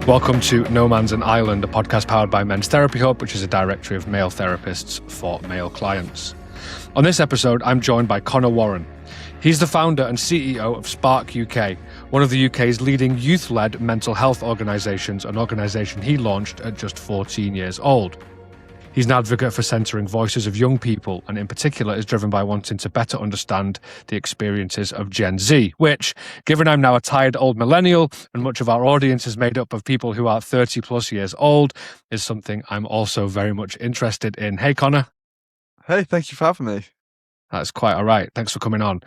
Welcome to No Man's an Island, a podcast powered by Men's Therapy Hub, which is a directory of male therapists for male clients. On this episode, I'm joined by Conor Warren. He's the founder and CEO of Spark UK, one of the UK's leading youth-led mental health organisations, an organisation he launched at just 14 years old. He's an advocate for centering voices of young people, and in particular is driven by wanting to better understand the experiences of Gen Z, which, given I'm now a tired old millennial and much of our audience is made up of people who are 30 plus years old, is something I'm also very much interested in. Hey, Conor. Hey, thank you for having me. That's quite all right. Thanks for coming on.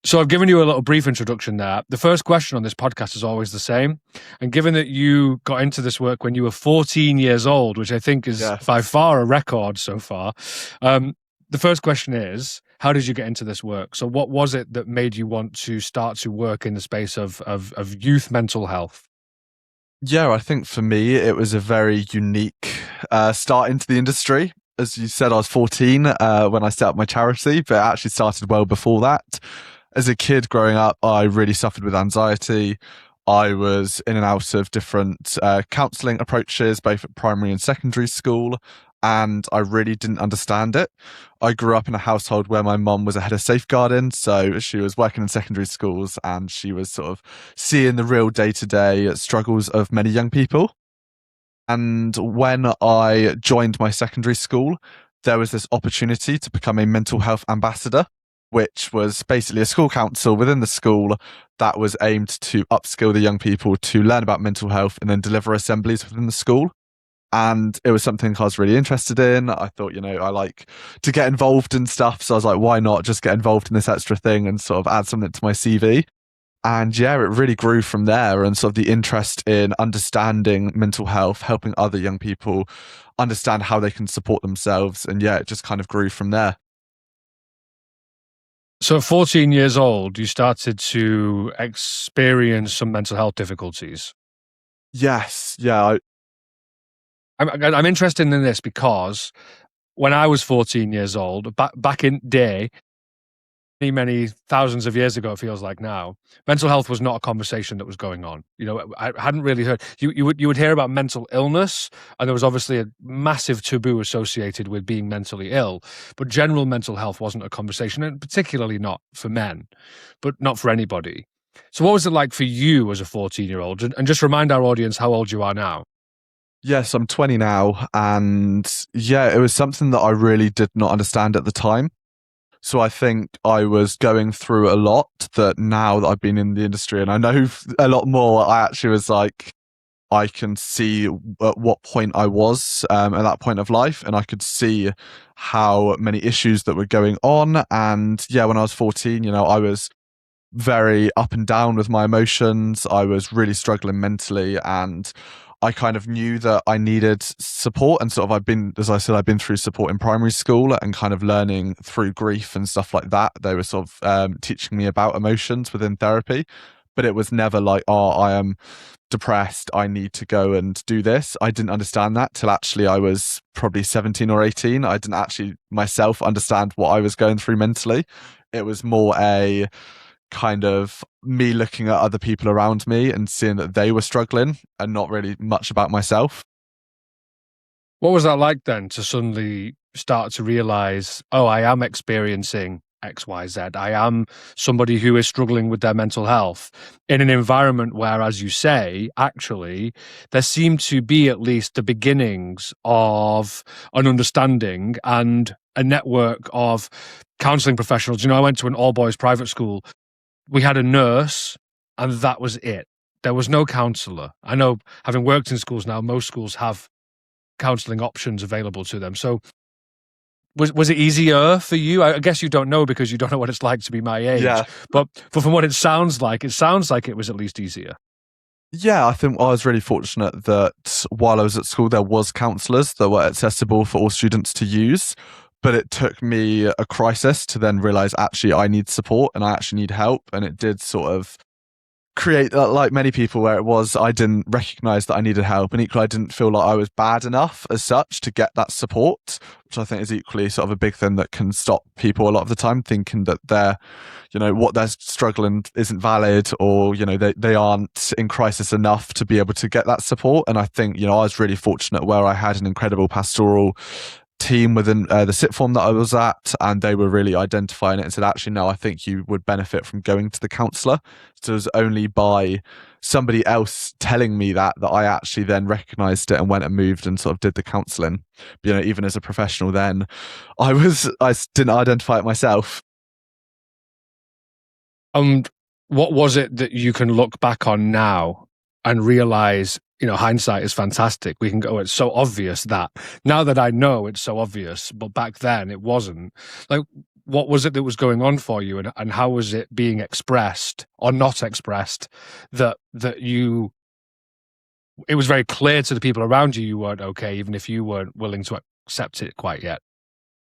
So I've given you a little brief introduction there. The first question on this podcast is always the same. And given that you got into this work when you were 14 years old, which I think is by far a record so far, the first question is, how did you get into this work? So what was it that made you want to start to work in the space of youth mental health? Yeah, I think for me, it was a very unique start into the industry. As you said, I was 14 when I set up my charity, but it actually started well before that. As a kid growing up, I really suffered with anxiety. I was in and out of different counselling approaches, both at primary and secondary school, and I really didn't understand it. I grew up in a household where my mum was a head of safeguarding, so she was working in secondary schools and she was sort of seeing the real day-to-day struggles of many young people. And when I joined my secondary school, there was this opportunity to become a mental health ambassador, which was basically a school council within the school that was aimed to upskill the young people to learn about mental health and then deliver assemblies within the school. And it was something I was really interested in. I thought, I like to get involved in stuff. So I was like, why not just get involved in this extra thing and sort of add something to my CV? And yeah, it really grew from there, and sort of the interest in understanding mental health, helping other young people understand how they can support themselves. And yeah, it just kind of grew from there. So at 14 years old, you started to experience some mental health difficulties. Yes. Yeah. I'm interested in this because when I was 14 years old, back in day, many thousands of years ago, it feels like now, mental health was not a conversation that was going on. I hadn't really heard. You would hear about mental illness, and there was obviously a massive taboo associated with being mentally ill. But general mental health wasn't a conversation, and particularly not for men, but not for anybody. So what was it like for you as a 14-year-old? And just remind our audience how old you are now. Yes, I'm 20 now, and yeah, it was something that I really did not understand at the time. So I think I was going through a lot that now that I've been in the industry and I know a lot more, I actually was like, I can see at what point I was at that point of life, and I could see how many issues that were going on. And yeah, when I was 14, I was very up and down with my emotions. I was really struggling mentally, and I kind of knew that I needed support. And sort of I've been through support in primary school and kind of learning through grief and stuff like that. They were sort of teaching me about emotions within therapy, but it was never like, oh, I am depressed, I need to go and do this. I didn't understand that till actually I was probably 17 or 18. I didn't actually myself understand what I was going through mentally. It was more a kind of me looking at other people around me and seeing that they were struggling and not really much about myself. What was that like then, to suddenly start to realize, oh, I am experiencing X, Y, Z. I am somebody who is struggling with their mental health in an environment where, as you say, actually, there seemed to be at least the beginnings of an understanding and a network of counselling professionals. I went to an all-boys private school. We had a nurse, and that was it. There was no counsellor. I know, having worked in schools now, most schools have counselling options available to them. So was it easier for you? I guess you don't know because you don't know what it's like to be my age. Yeah. But from what it sounds like it was at least easier. Yeah, I think I was really fortunate that while I was at school, there was counsellors that were accessible for all students to use. But it took me a crisis to then realise, actually, I need support and I actually need help. And it did sort of create like many people where it was I didn't recognize that I needed help, and equally I didn't feel like I was bad enough as such to get that support, which I think is equally sort of a big thing that can stop people a lot of the time, thinking that they're, what they're struggling isn't valid, or they aren't in crisis enough to be able to get that support. And I think I was really fortunate where I had an incredible pastoral team within the sit form that I was at, and they were really identifying it and said, actually, no, I think you would benefit from going to the counsellor. So it was only by somebody else telling me that I actually then recognised it and went and moved and sort of did the counselling. Even as a professional then, I didn't identify it myself. And what was it that you can look back on now and realise, hindsight is fantastic. We can go, it's so obvious that. Now that I know, it's so obvious, but back then it wasn't. Like, what was it that was going on for you, and how was it being expressed or not expressed that it was very clear to the people around you weren't okay, even if you weren't willing to accept it quite yet?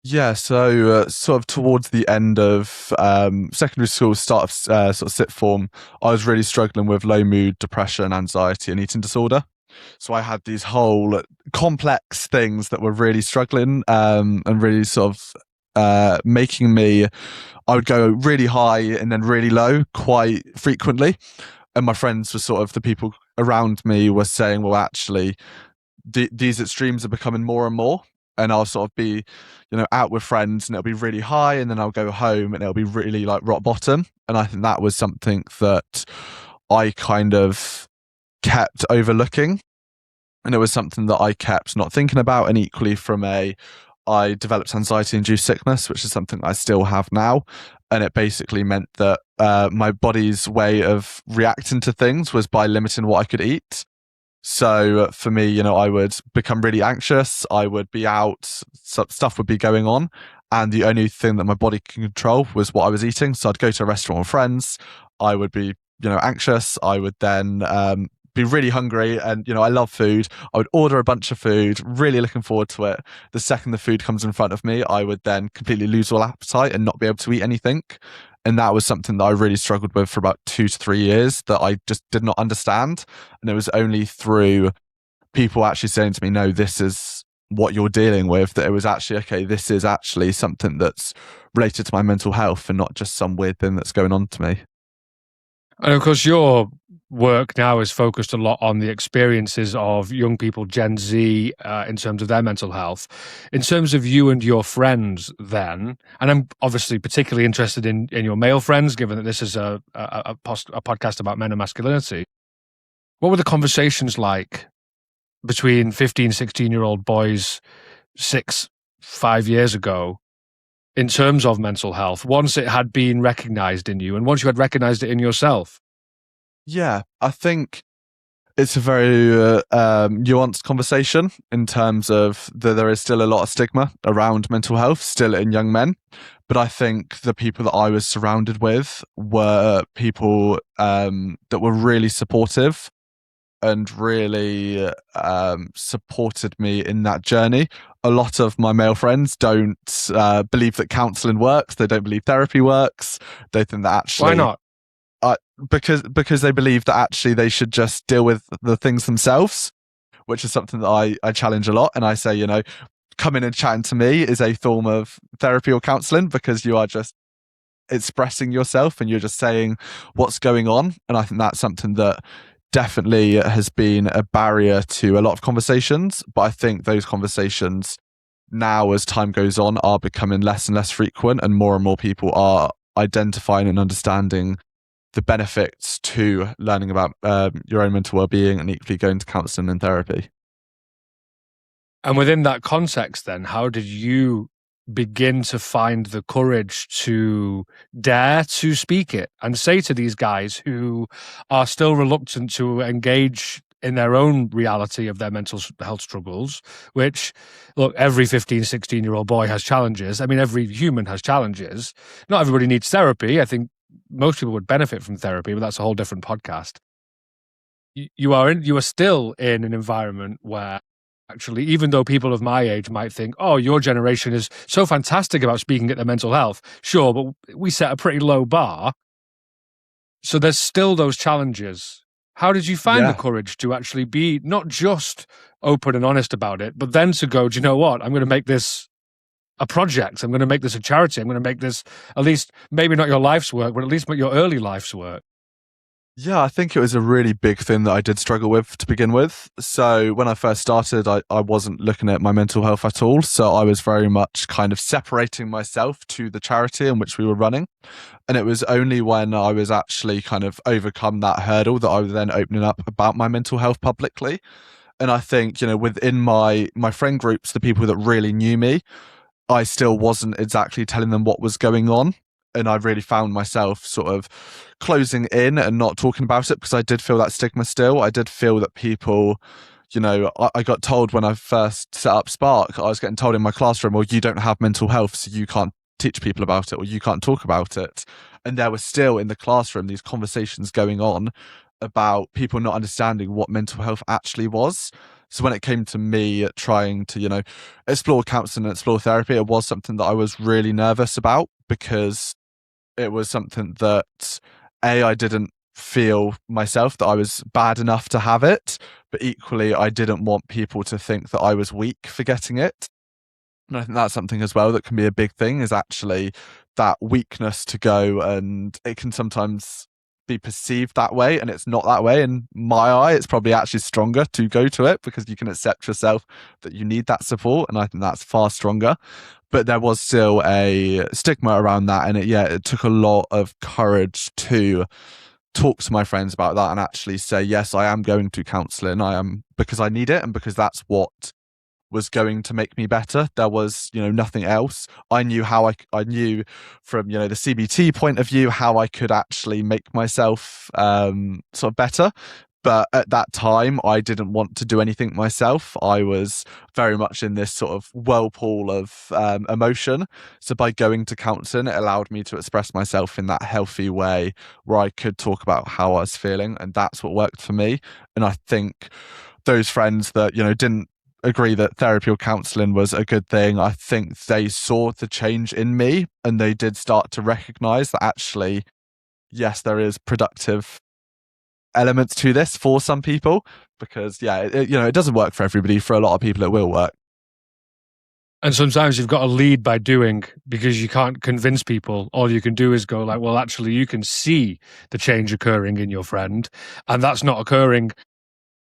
Yeah, so sort of towards the end of secondary school, start of sort of sit form, I was really struggling with low mood, depression, anxiety, and eating disorder. So I had these whole complex things that were really struggling and really sort of making me, I would go really high and then really low quite frequently. And my friends were sort of, the people around me were saying, well, actually, these extremes are becoming more and more. And I'll sort of be, out with friends and it'll be really high, and then I'll go home and it'll be really like rock bottom. And I think that was something that I kind of kept overlooking. And it was something that I kept not thinking about. And equally I developed anxiety-induced sickness, which is something I still have now. And it basically meant that my body's way of reacting to things was by limiting what I could eat. So for me, I would become really anxious. I would be out, stuff would be going on, and the only thing that my body can control was what I was eating. So I'd go to a restaurant with friends. I would be, anxious. I would then be really hungry, and I love food. I would order a bunch of food, really looking forward to it. The second the food comes in front of me, I would then completely lose all appetite and not be able to eat anything. And that was something that I really struggled with for about 2 to 3 years, that I just did not understand. And it was only through people actually saying to me, no, this is what you're dealing with, that it was actually, okay, this is actually something that's related to my mental health and not just some weird thing that's going on to me. And of course, your work now is focused a lot on the experiences of young people, Gen Z, in terms of their mental health. In terms of you and your friends then, and I'm obviously particularly interested in your male friends, given that this is a podcast about men and masculinity. What were the conversations like between 15, 16-year-old boys 5 years ago in terms of mental health, once it had been recognised in you and once you had recognised it in yourself? Yeah, I think it's a very nuanced conversation in terms of that there is still a lot of stigma around mental health still in young men. But I think the people that I was surrounded with were people that were really supportive and really supported me in that journey. A lot of my male friends don't believe that counselling works. They don't believe therapy works. They think that actually... Why not? Because they believe that actually they should just deal with the things themselves, which is something that I challenge a lot. And I say, coming and chatting to me is a form of therapy or counselling, because you are just expressing yourself and you're just saying what's going on. And I think that's something that definitely has been a barrier to a lot of conversations. But I think those conversations now, as time goes on, are becoming less and less frequent, and more people are identifying and understanding the benefits to learning about your own mental well-being and equally going to counselling and therapy. And within that context then, how did you begin to find the courage to dare to speak it and say to these guys who are still reluctant to engage in their own reality of their mental health struggles, which, look, every 15, 16-year-old boy has challenges. I mean, every human has challenges. Not everybody needs therapy. I think most people would benefit from therapy, but that's a whole different podcast. You are still in an environment where, actually, even though people of my age might think, oh, your generation is so fantastic about speaking at their mental health, sure, but we set a pretty low bar. So there's still those challenges. How did you find the Yeah. courage to actually be not just open and honest about it, but then to go, do you know what? I'm going to make this a project. I'm going to make this a charity. I'm going to make this at least maybe not your life's work, but at least your early life's work. Yeah, I think it was a really big thing that I did struggle with to begin with. So when I first started, I wasn't looking at my mental health at all. So I was very much kind of separating myself to the charity in which we were running. And it was only when I was actually kind of overcome that hurdle that I was then opening up about my mental health publicly. And I think, within my friend groups, the people that really knew me, I still wasn't exactly telling them what was going on. And I really found myself sort of closing in and not talking about it because I did feel that stigma still. I did feel that people, I got told when I first set up Spark, I was getting told in my classroom, well, you don't have mental health, so you can't teach people about it or you can't talk about it. And there were still in the classroom these conversations going on about people not understanding what mental health actually was. So when it came to me trying to, explore counseling and explore therapy, it was something that I was really nervous about because it was something that I didn't feel myself that I was bad enough to have it, but equally I didn't want people to think that I was weak for getting it. And I think that's something as well that can be a big thing, is actually that weakness to go, and it can sometimes be perceived that way, and it's not that way. In my eye, it's probably actually stronger to go to it because you can accept yourself that you need that support, and I think that's far stronger. But there was still a stigma around that, and it took a lot of courage to talk to my friends about that and actually say, yes, I am going to counselling. I am, because I need it and because that's what was going to make me better. There was, nothing else. I knew I knew from, the CBT point of view, how I could actually make myself sort of better. But at that time, I didn't want to do anything myself. I was very much in this sort of whirlpool of emotion. So by going to counselling, it allowed me to express myself in that healthy way where I could talk about how I was feeling. And that's what worked for me. And I think those friends that, didn't agree that therapy or counseling was a good thing, I think they saw the change in me and they did start to recognize that actually, yes, there is productive elements to this for some people, because it doesn't work for everybody. For a lot of people it will work. And sometimes you've got to lead by doing, because you can't convince people. All you can do is go like, well, actually, you can see the change occurring in your friend, and that's not occurring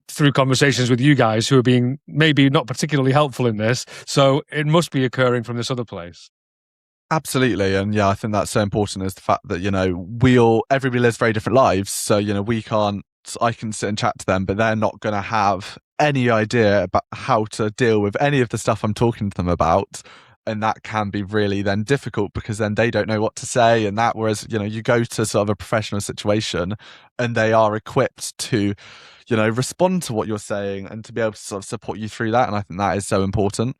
through conversations with you guys who are being maybe not particularly helpful in this. So it must be occurring from this other place. Absolutely. And I think that's so important, is the fact that, everybody lives very different lives. So, I can sit and chat to them, but they're not going to have any idea about how to deal with any of the stuff I'm talking to them about. And that can be really then difficult because then they don't know what to say. And that, whereas, you go to sort of a professional situation and they are equipped to, respond to what you're saying and to be able to sort of support you through that. And I think that is so important.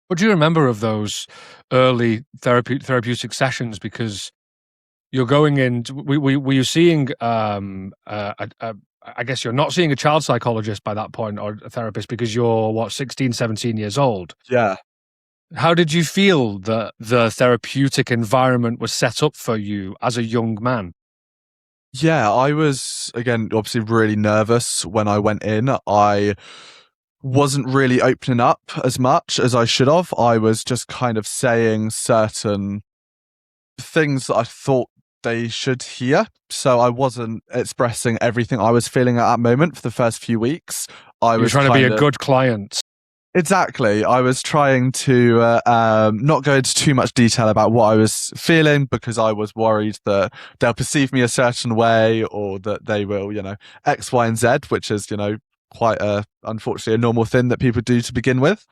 What do you remember of those early therapeutic sessions? Because you're going in, were you seeing, I guess you're not seeing a child psychologist by that point or a therapist because you're, what, 16, 17 years old? Yeah. How did you feel that the therapeutic environment was set up for you as a young man? Yeah, I was, again, obviously really nervous when I went in. I wasn't really opening up as much as I should have. I was just kind of saying certain things that I thought they should hear. So I wasn't expressing everything I was feeling at that moment for the first few weeks. I You're was trying to be a good client. Exactly. I was trying to not go into too much detail about what I was feeling because I was worried that they'll perceive me a certain way or that they will, X, Y, and Z, which is, quite unfortunately a normal thing that people do to begin with.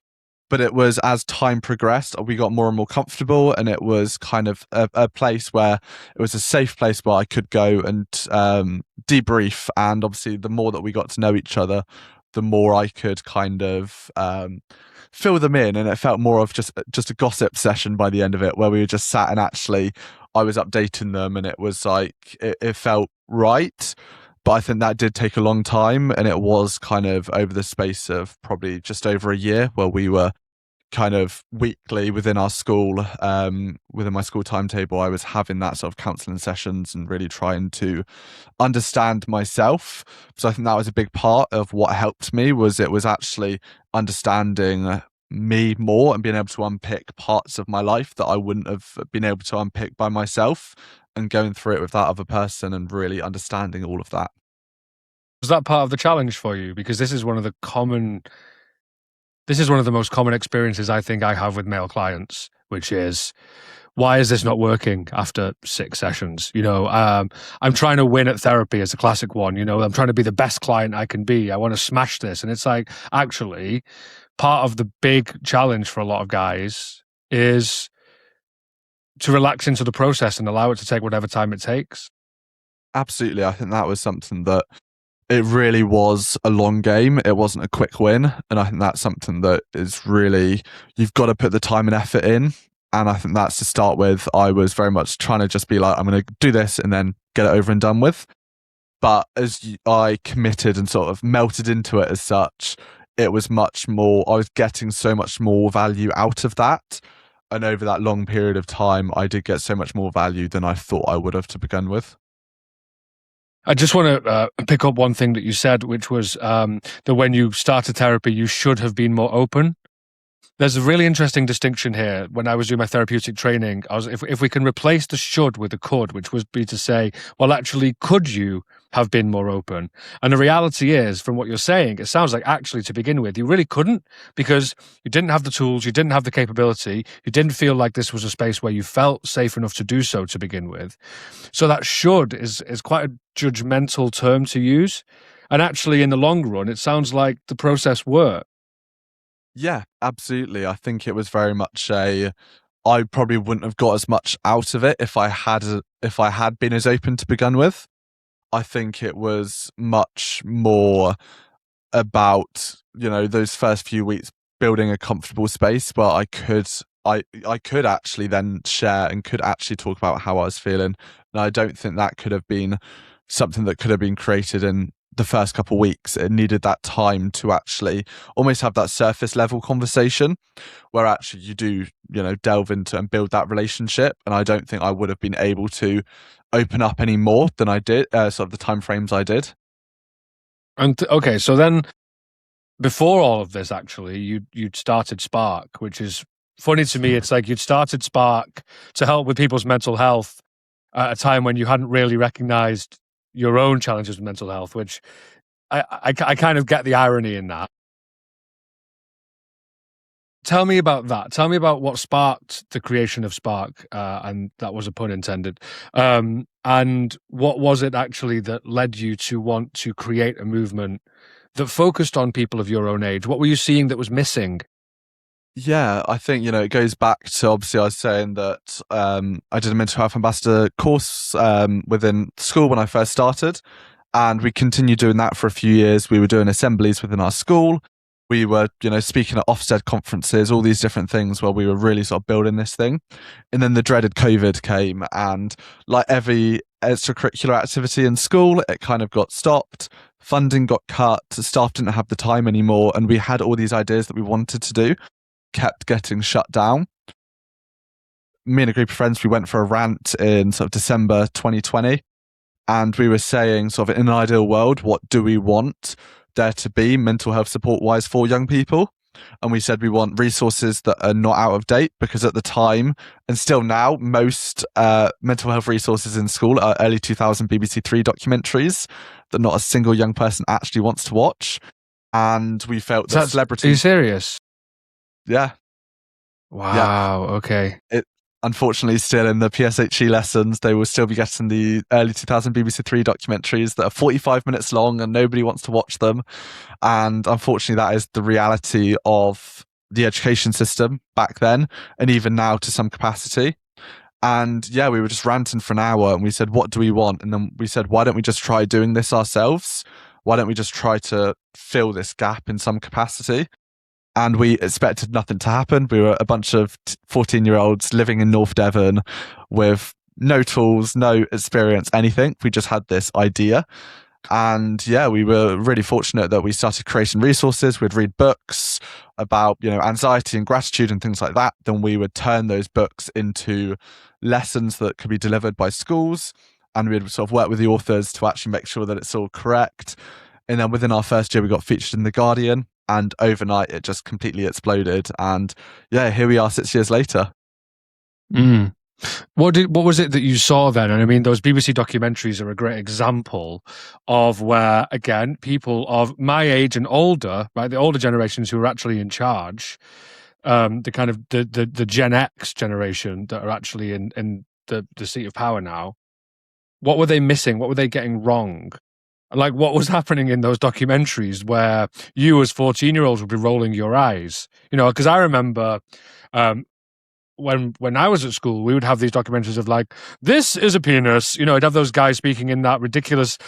But it was, as time progressed, we got more and more comfortable, and it was kind of a place where it was a safe place where I could go and debrief. And obviously, the more that we got to know each other, the more I could kind of fill them in, and it felt more of just a gossip session by the end of it, where we were just sat and actually I was updating them, and it was like it felt right. But I think that did take a long time, and it was kind of over the space of probably just over a year where we were kind of weekly within our school, within my school timetable, I was having that sort of counselling sessions and really trying to understand myself. So I think that was a big part of what helped me, was it was actually understanding me more and being able to unpick parts of my life that I wouldn't have been able to unpick by myself, and going through it with that other person and really understanding all of that. Was that part of the challenge for you? Because this is one of the most common experiences I think I have with male clients, which is, why is this not working after 6 sessions? I'm trying to win at therapy is a classic one. I'm trying to be the best client I can be. I want to smash this. And it's like, actually, part of the big challenge for a lot of guys is to relax into the process and allow it to take whatever time it takes. Absolutely. I think that was something that it really was a long game. It wasn't a quick win. And I think that's something that is really, you've got to put the time and effort in. And I think that's to start with. I was very much trying to just be like, I'm going to do this and then get it over and done with. But I committed and sort of melted into it as such, it was much more, I was getting so much more value out of that. And over that long period of time, I did get so much more value than I thought I would have to begin with. I just want to pick up one thing that you said, which was that when you started therapy, you should have been more open. There's a really interesting distinction here. When I was doing my therapeutic training, if we can replace the should with the could, which would be to say, well, actually, could you have been more open? And the reality is, from what you're saying, it sounds like actually to begin with, you really couldn't, because you didn't have the tools, you didn't have the capability, you didn't feel like this was a space where you felt safe enough to do so to begin with. So that should is quite a judgmental term to use. And actually, in the long run, it sounds like the process worked. Yeah, absolutely. I think it was very much I probably wouldn't have got as much out of it if I had been as open to begin with. I think it was much more about, those first few weeks building a comfortable space where I could actually then share and could actually talk about how I was feeling. And I don't think that could have been something that could have been created in the first couple of weeks. It needed that time to actually almost have that surface level conversation where actually you do, delve into and build that relationship. And I don't think I would have been able to open up any more than I did, sort of the timeframes I did. And okay, so then before all of this, actually, you'd started Spark, which is funny to me. It's like you'd started Spark to help with people's mental health at a time when you hadn't really recognized your own challenges with mental health, which I kind of get the irony in that. Tell me about that. Tell me about what sparked the creation of Spark, and that was a pun intended. And what was it actually that led you to want to create a movement that focused on people of your own age? What were you seeing that was missing? Yeah, I think, it goes back to, obviously, I was saying that I did a mental health ambassador course within school when I first started, and we continued doing that for a few years. We were doing assemblies within our school. We were, speaking at Ofsted conferences, all these different things where we were really sort of building this thing. And then the dreaded COVID came, and like every extracurricular activity in school, it kind of got stopped. Funding got cut, staff didn't have the time anymore, and we had all these ideas that we wanted to do, kept getting shut down. Me and a group of friends, we went for a rant in sort of December 2020, and we were saying, sort of, in an ideal world, what do we want there to be mental health support wise for young people? And we said we want resources that are not out of date, because at the time, and still now, most mental health resources in school are early 2000 BBC Three documentaries that not a single young person actually wants to watch. And we felt that celebrities... Are you serious? Yeah. Wow. Yeah. Okay. It unfortunately still in the PSHE lessons, they will still be getting the early 2000 BBC Three documentaries that are 45 minutes long and nobody wants to watch them. And unfortunately, that is the reality of the education system back then, and even now to some capacity. And yeah, we were just ranting for an hour, and we said, what do we want? And then we said, why don't we just try doing this ourselves? Why don't we just try to fill this gap in some capacity? And we expected nothing to happen. We were a bunch of 14-year-olds living in North Devon with no tools, no experience, anything. We just had this idea. And yeah, we were really fortunate that we started creating resources. We'd read books about, anxiety and gratitude and things like that. Then we would turn those books into lessons that could be delivered by schools. And we'd sort of work with the authors to actually make sure that it's all correct. And then within our first year, we got featured in The Guardian. And overnight, it just completely exploded. And yeah, here we are 6 years later. Mm. What was it that you saw then? And I mean, those BBC documentaries are a great example of where, again, people of my age and older, right, the older generations who are actually in charge, the kind of the Gen X generation that are actually in the seat of power now. What were they missing? What were they getting wrong? Like, what was happening in those documentaries where you as 14-year-olds would be rolling your eyes? Because I remember when I was at school, we would have these documentaries of like, this is a penis. I'd have those guys speaking in that ridiculous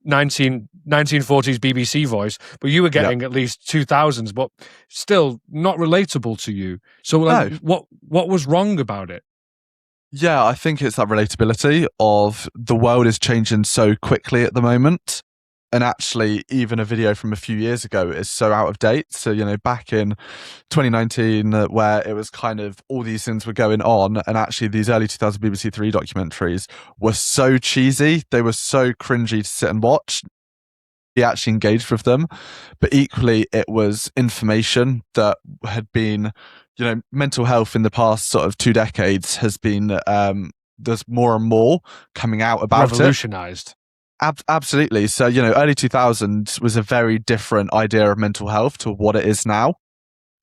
1940s BBC voice, but you were getting at least 2000s, but still not relatable to you. So like, No. what was wrong about it? Yeah, I think it's that relatability of the world is changing so quickly at the moment. And actually, even a video from a few years ago is so out of date. So, back in 2019, where it was kind of all these things were going on, and actually these early 2000 BBC Three documentaries were so cheesy. They were so cringy to sit and watch. We actually engaged with them. But equally, it was information that had been, mental health in the past sort of 2 decades has been, there's more and more coming out about revolutionized. Absolutely. So, early 2000s was a very different idea of mental health to what it is now.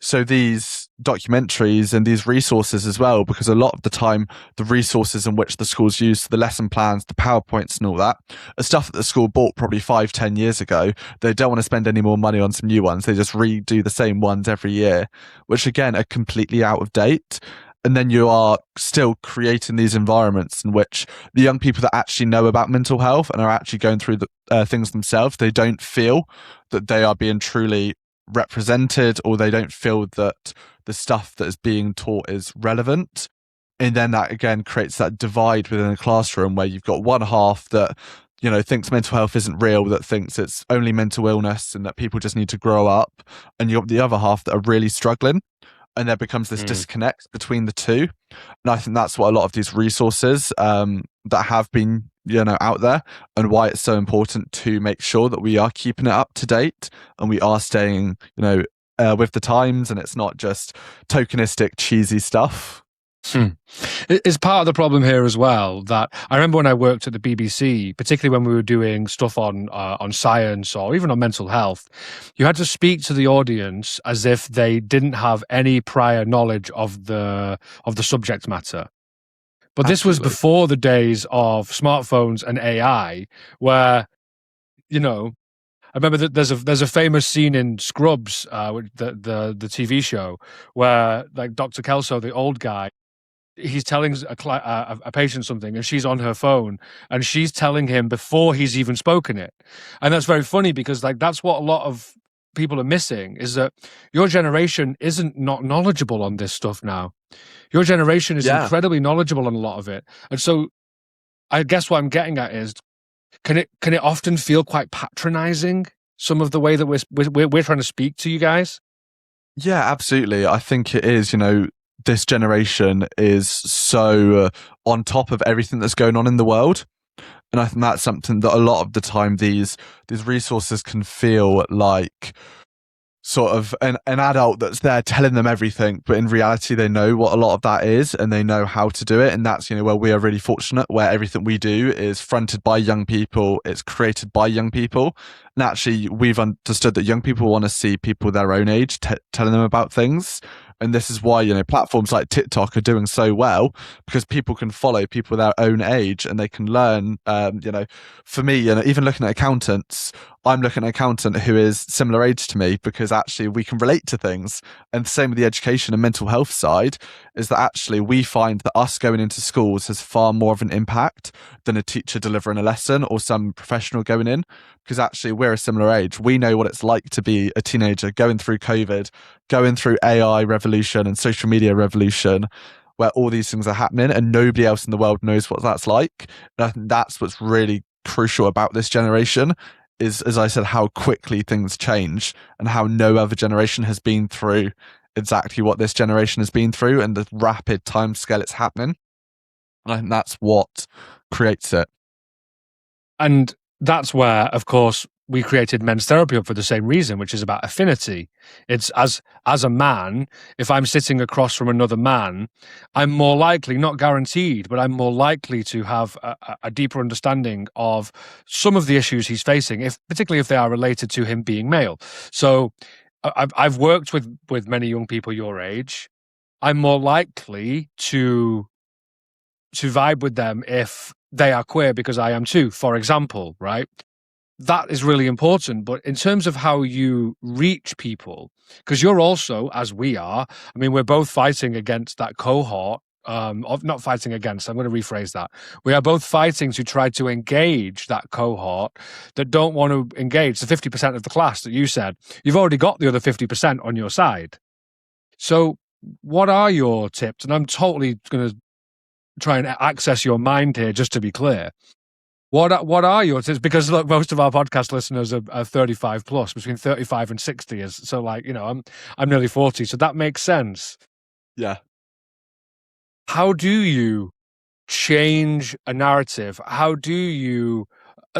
So these documentaries and these resources as well, because a lot of the time, the resources in which the schools use, the lesson plans, the PowerPoints and all that, are stuff that the school bought probably 5-10 years ago. They don't want to spend any more money on some new ones. They just redo the same ones every year, which again, are completely out of date. And then you are still creating these environments in which the young people that actually know about mental health and are actually going through the things themselves, they don't feel that they are being truly represented, or they don't feel that the stuff that is being taught is relevant. And then that again creates that divide within a classroom where you've got one half that thinks mental health isn't real, that thinks it's only mental illness and that people just need to grow up, and you've got the other half that are really struggling. And there becomes this disconnect between the two. And I think that's what a lot of these resources that have been, out there, and why it's so important to make sure that we are keeping it up to date and we are staying, with the times, and it's not just tokenistic, cheesy stuff. It's part of the problem here as well that I remember when I worked at the BBC, particularly when we were doing stuff on science or even on mental health, you had to speak to the audience as if they didn't have any prior knowledge of the subject matter. But this was before the days of smartphones and AI, where I remember that there's a famous scene in Scrubs, the TV show, where like Dr. Kelso, the old guy, he's telling a patient something, and she's on her phone, and she's telling him before he's even spoken it. And that's very funny because like that's what a lot of people are missing, is that your generation isn't not knowledgeable on this stuff now. Your generation is incredibly knowledgeable on a lot of it. And so I guess what I'm getting at is, can it often feel quite patronizing, some of the way that we're trying to speak to you guys? Yeah, absolutely. I think it is, this generation is so on top of everything that's going on in the world. And I think that's something that a lot of the time these resources can feel like sort of an adult that's there telling them everything, but in reality they know what a lot of that is and they know how to do it. And that's where we are really fortunate, where everything we do is fronted by young people, it's created by young people. And actually we've understood that young people want to see people their own age telling them about things. And this is why, platforms like TikTok are doing so well, because people can follow people their own age and they can learn, for me, even looking at accountants, I'm looking at an accountant who is similar age to me, because actually we can relate to things. And the same with the education and mental health side, is that actually we find that us going into schools has far more of an impact than a teacher delivering a lesson or some professional going in, because actually we're a similar age. We know what it's like to be a teenager going through COVID, going through AI revolution and social media revolution, where all these things are happening and nobody else in the world knows what that's like. And I think that's what's really crucial about this generation is, as I said, how quickly things change and how no other generation has been through exactly what this generation has been through and the rapid timescale it's happening. And I think that's what creates it. And that's where, of course, we created men's therapy for the same reason, which is about affinity. It's as a man, if I'm sitting across from another man, I'm more likely, not guaranteed, but I'm more likely to have a deeper understanding of some of the issues he's facing, if particularly if they are related to him being male. So I've worked with many young people your age. I'm more likely to vibe with them if they are queer because I am too, for example, right? That is really important. But in terms of how you reach people, because you're also, as we are, I mean, we're both fighting against that cohort of not fighting against, I'm going to rephrase that. We are both fighting to try to engage that cohort that don't want to engage the 50% of the class that you said. You've already got the other 50% on your side. So what are your tips? And I'm totally going to try and access your mind here, just to be clear. What are your tips? Because look, most of our podcast listeners are 35 plus, between 35 and 60 is so like, you know, I'm nearly 40, so that makes sense. Yeah. How do you change a narrative? How do you,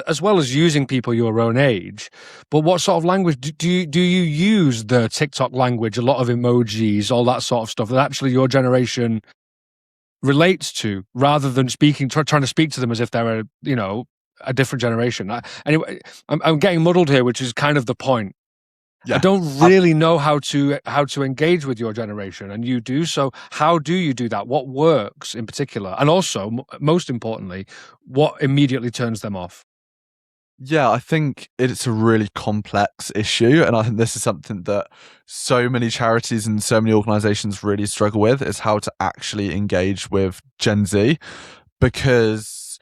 as well as using people your own age, but what sort of language do you use? The TikTok language, a lot of emojis, all that sort of stuff that actually your generation relates to, rather than trying to speak to them as if they're a different generation. Anyway, I'm getting muddled here, which is kind of the point. Yeah. I don't really know how to engage with your generation, and you do. So how do you do that? What works in particular? And also, most importantly, what immediately turns them off? Yeah, I think it's a really complex issue. And I think this is something that so many charities and so many organizations really struggle with, is how to actually engage with Gen Z. Because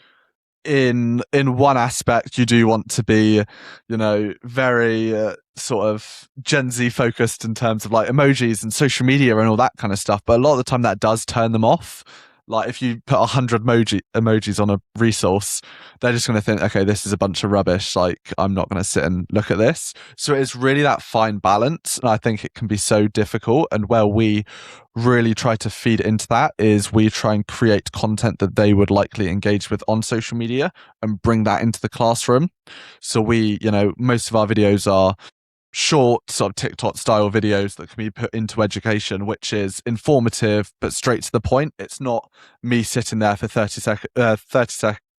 in one aspect, you do want to be, very sort of Gen Z focused in terms of like emojis and social media and all that kind of stuff. But a lot of the time that does turn them off. Like if you put 100 emojis on a resource, they're just going to think, okay, this is a bunch of rubbish. Like I'm not going to sit and look at this. So it's really that fine balance. And I think it can be so difficult. And where we really try to feed into that is we try and create content that they would likely engage with on social media and bring that into the classroom. So we, most of our videos are short sort of TikTok style videos that can be put into education, which is informative but straight to the point. It's not me sitting there for 30 seconds.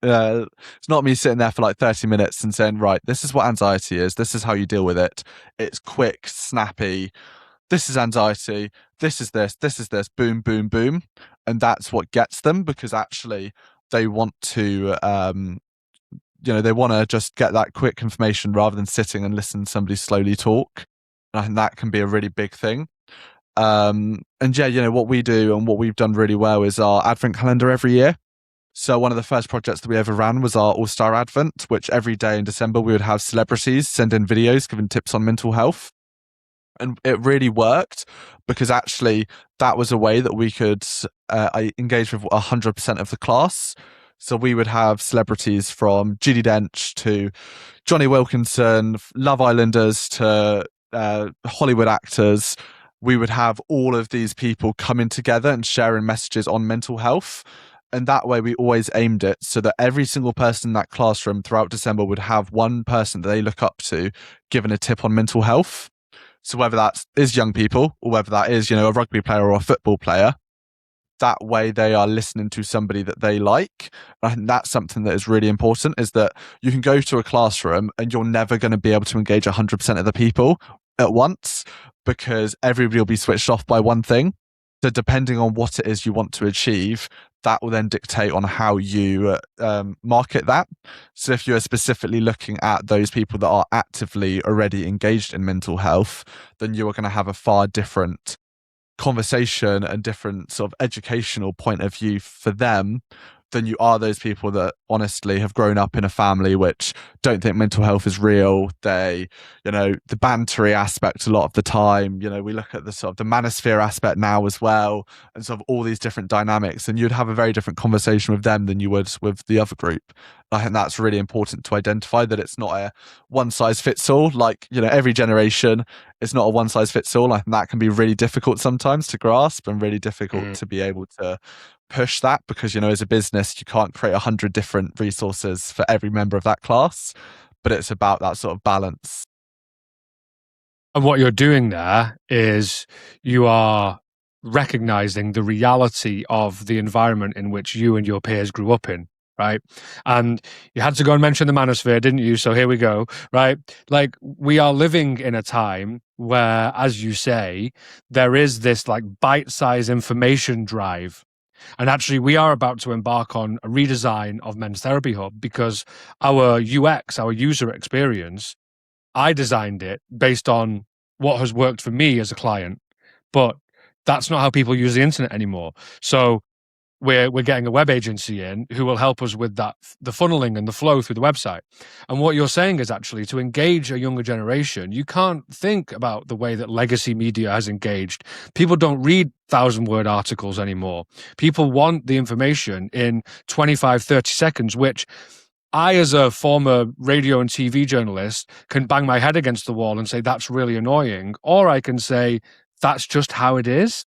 It's not me sitting there for like 30 minutes and saying, right, this is what anxiety is. This is how you deal with it. It's quick, snappy. This is anxiety. This is this. This is this. Boom, boom, boom. And that's what gets them, because actually they want to they want to just get that quick information rather than sitting and listen to somebody slowly talk. And I think that can be a really big thing. And yeah, what we do and what we've done really well is our Advent calendar every year. So one of the first projects that we ever ran was our All-Star Advent, which every day in December we would have celebrities send in videos giving tips on mental health. And it really worked, because actually that was a way that we could engage with 100% of the class. So we would have celebrities from Judi Dench to Johnny Wilkinson, Love Islanders to Hollywood actors. We would have all of these people coming together and sharing messages on mental health. And that way we always aimed it so that every single person in that classroom throughout December would have one person that they look up to giving a tip on mental health. So whether that is young people or whether that is, a rugby player or a football player, that way they are listening to somebody that they like. I think that's something that is really important, is that you can go to a classroom and you're never going to be able to engage 100% of the people at once, because everybody will be switched off by one thing. So depending on what it is you want to achieve, that will then dictate on how you market that. So if you're specifically looking at those people that are actively already engaged in mental health, then you are going to have a far different conversation and different sort of educational point of view for them than you are those people that honestly have grown up in a family which don't think mental health is real. They, the bantery aspect a lot of the time, we look at the sort of the manosphere aspect now as well, and sort of all these different dynamics, and you'd have a very different conversation with them than you would with the other group. I think that's really important to identify, that it's not a one size fits all. Like, every generation is not a one size fits all. I think that can be really difficult sometimes to grasp, and really difficult to be able to push that, because as a business you can't create 100 different resources for every member of that class, but it's about that sort of balance. And what you're doing there is you are recognizing the reality of the environment in which you and your peers grew up in, right? And you had to go and mention the manosphere, didn't you? So here we go, right? Like, we are living in a time where, as you say, there is this like bite-sized information drive. And actually, we are about to embark on a redesign of Men's Therapy Hub, because our UX, our user experience, I designed it based on what has worked for me as a client, but that's not how people use the internet anymore. So we're getting a web agency in who will help us with that, the funneling and the flow through the website. And what you're saying is, actually, to engage a younger generation, you can't think about the way that legacy media has engaged. People don't read 1,000-word articles anymore. People want the information in 25, 30 seconds, which I, as a former radio and TV journalist, can bang my head against the wall and say, that's really annoying. Or I can say, that's just how it is.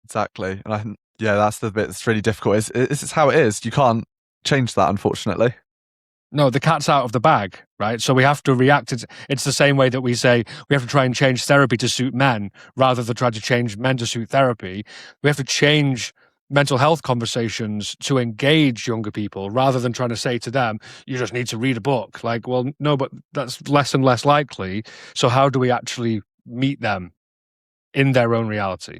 Exactly. And I think, yeah, that's the bit that's really difficult. It's how it is. You can't change that, unfortunately. No, the cat's out of the bag, right? So we have to react. It's the same way that we say we have to try and change therapy to suit men rather than try to change men to suit therapy. We have to change mental health conversations to engage younger people rather than trying to say to them, you just need to read a book. Like, well, no, but that's less and less likely. So how do we actually meet them in their own reality?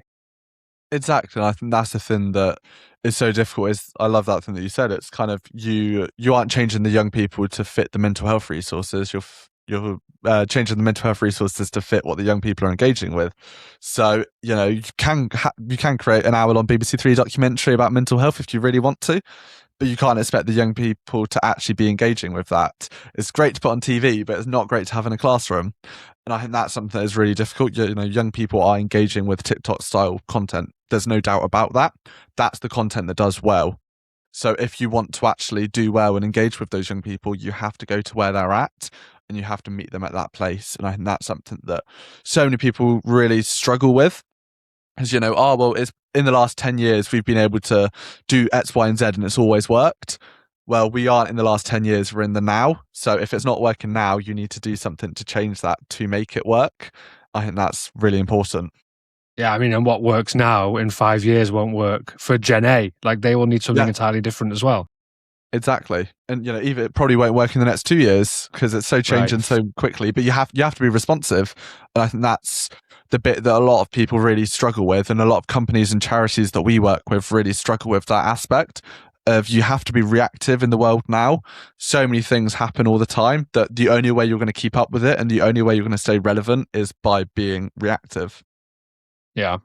Exactly. And I think that's the thing that is so difficult. Is I love that thing that you said. It's kind of you aren't changing the young people to fit the mental health resources. You're changing the mental health resources to fit what the young people are engaging with. So you can create an hour-long BBC Three documentary about mental health if you really want to, but you can't expect the young people to actually be engaging with that. It's great to put on TV, but it's not great to have in a classroom. And I think that's something that is really difficult. Young people are engaging with TikTok style content. There's no doubt about that. That's the content that does well. So if you want to actually do well and engage with those young people, you have to go to where they're at, and you have to meet them at that place. And I think that's something that so many people really struggle with. As it's in the last 10 years, we've been able to do X, Y, and Z, and it's always worked. Well, we aren't in the last 10 years, we're in the now. So if it's not working now, you need to do something to change that to make it work. I think that's really important. Yeah, I mean, and what works now in 5 years won't work for Gen A. Like, they will need something entirely different as well. Exactly. And even it probably won't work in the next 2 years because it's so changing so quickly, but you have to be responsive. And I think that's the bit that a lot of people really struggle with, and a lot of companies and charities that we work with really struggle with that aspect of you have to be reactive in the world now. So many things happen all the time that the only way you're going to keep up with it and the only way you're going to stay relevant is by being reactive. Yeah.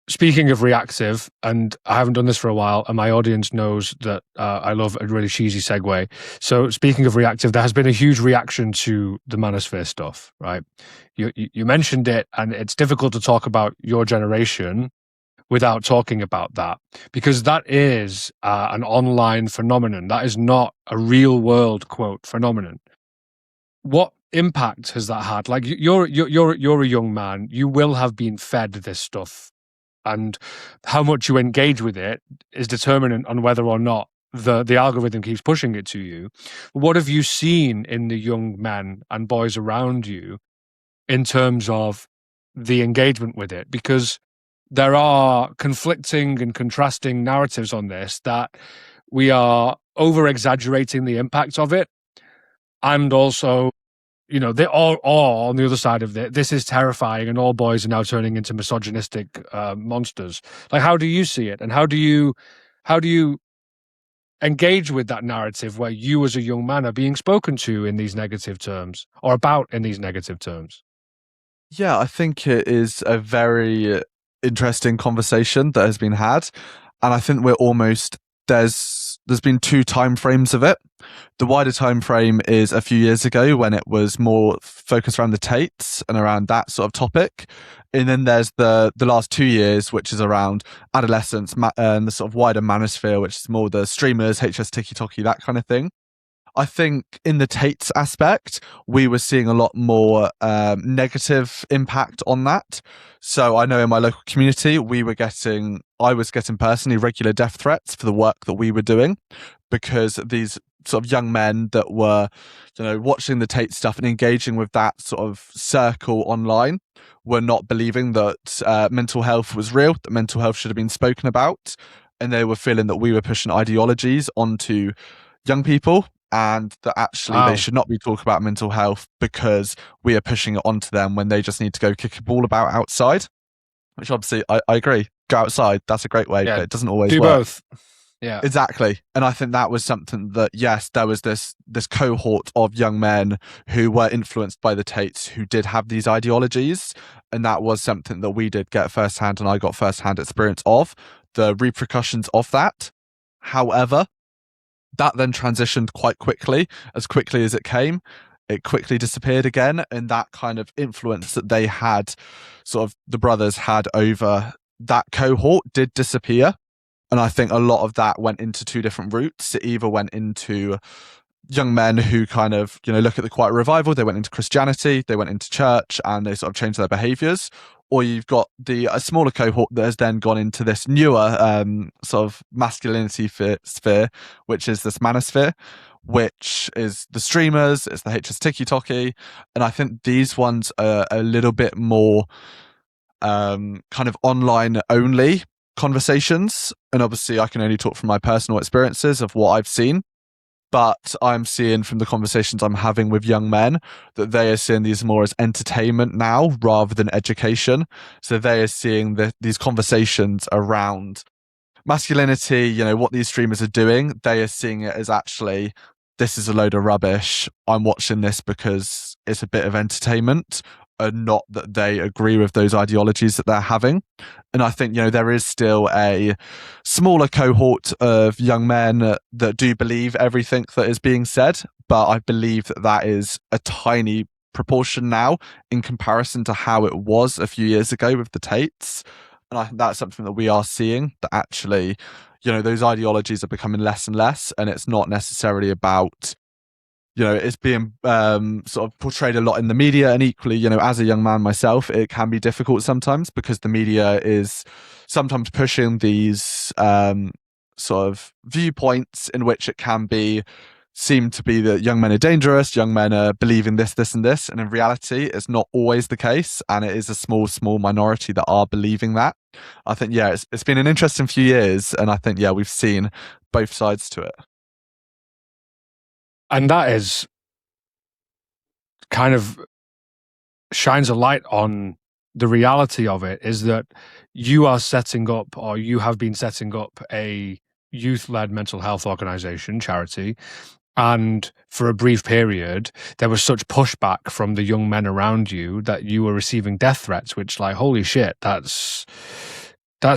Speaking of reactive, and I haven't done this for a while, and my audience knows that I love a really cheesy segue. So speaking of reactive, there has been a huge reaction to the manosphere stuff, right? You mentioned it, and it's difficult to talk about your generation without talking about that, because that is an online phenomenon. That is not a real world quote phenomenon. What impact has that had? Like, you're a young man. You will have been fed this stuff, and how much you engage with it is determinant on whether or not the algorithm keeps pushing it to you. What have you seen in the young men and boys around you in terms of the engagement with it? Because there are conflicting and contrasting narratives on this, that we are over exaggerating the impact of it, and also, they all on the other side of it, this is terrifying, and all boys are now turning into misogynistic monsters. Like, how do you see it, and how do you engage with that narrative where you as a young man are being spoken to in these negative terms, or about in these negative terms? Yeah, I think it is a very interesting conversation that has been had. And I think we're almost there's been two time frames of it. The wider time frame is a few years ago when it was more focused around the Tates and around that sort of topic. And then there's the last 2 years, which is around adolescence and the sort of wider manosphere, which is more the streamers, HS TikTok, that kind of thing. I think in the Tates aspect, we were seeing a lot more negative impact on that. So I know in my local community, I was getting personally regular death threats for the work that we were doing, because these sort of young men that were, watching the Tate stuff and engaging with that sort of circle online were not believing that mental health was real, that mental health should have been spoken about. And they were feeling that we were pushing ideologies onto young people, and that actually they Wow. should not be talking about mental health because we are pushing it onto them when they just need to go kick a ball about outside. Which obviously I agree. Go outside, that's a great way, Yeah. but it doesn't always Do work. both. Yeah. Exactly. And I think that was something that, yes, there was this cohort of young men who were influenced by the Tates who did have these ideologies. And that was something that we did get firsthand, and I got firsthand experience of the repercussions of that. However, that then transitioned quite quickly as it came. It quickly disappeared again, and that kind of influence that they had, sort of the brothers had over that cohort, did disappear. And I think a lot of that went into two different routes. It either went into young men who kind of, look at the Quiet Revival, they went into Christianity, they went into church, and they sort of changed their behaviors. Or you've got a smaller cohort that has then gone into this newer sort of masculinity sphere, which is this manosphere, which is the streamers, it's the HS TikTok. And I think these ones are a little bit more kind of online only conversations. And obviously I can only talk from my personal experiences of what I've seen, but I'm seeing from the conversations I'm having with young men that they are seeing these more as entertainment now rather than education. So they are seeing these conversations around masculinity, what these streamers are doing, they are seeing it as actually, this is a load of rubbish. I'm watching this because it's a bit of entertainment, and not that they agree with those ideologies that they're having. And I think, there is still a smaller cohort of young men that do believe everything that is being said, but I believe that that is a tiny proportion now in comparison to how it was a few years ago with the Tates. And I think that's something that we are seeing, that actually, those ideologies are becoming less and less, and it's not necessarily about, it's being sort of portrayed a lot in the media. And equally, as a young man myself, it can be difficult sometimes because the media is sometimes pushing these sort of viewpoints in which it can seem to be that young men are dangerous, young men are believing this, this, and this. And in reality, it's not always the case. And it is a small, small minority that are believing that. I think, it's been an interesting few years. And I think, we've seen both sides to it. And that is kind of shines a light on the reality of it, is that you are setting up, or you have been setting up, a youth-led mental health organization, charity. And for a brief period, there was such pushback from the young men around you that you were receiving death threats, which, like, holy shit, that's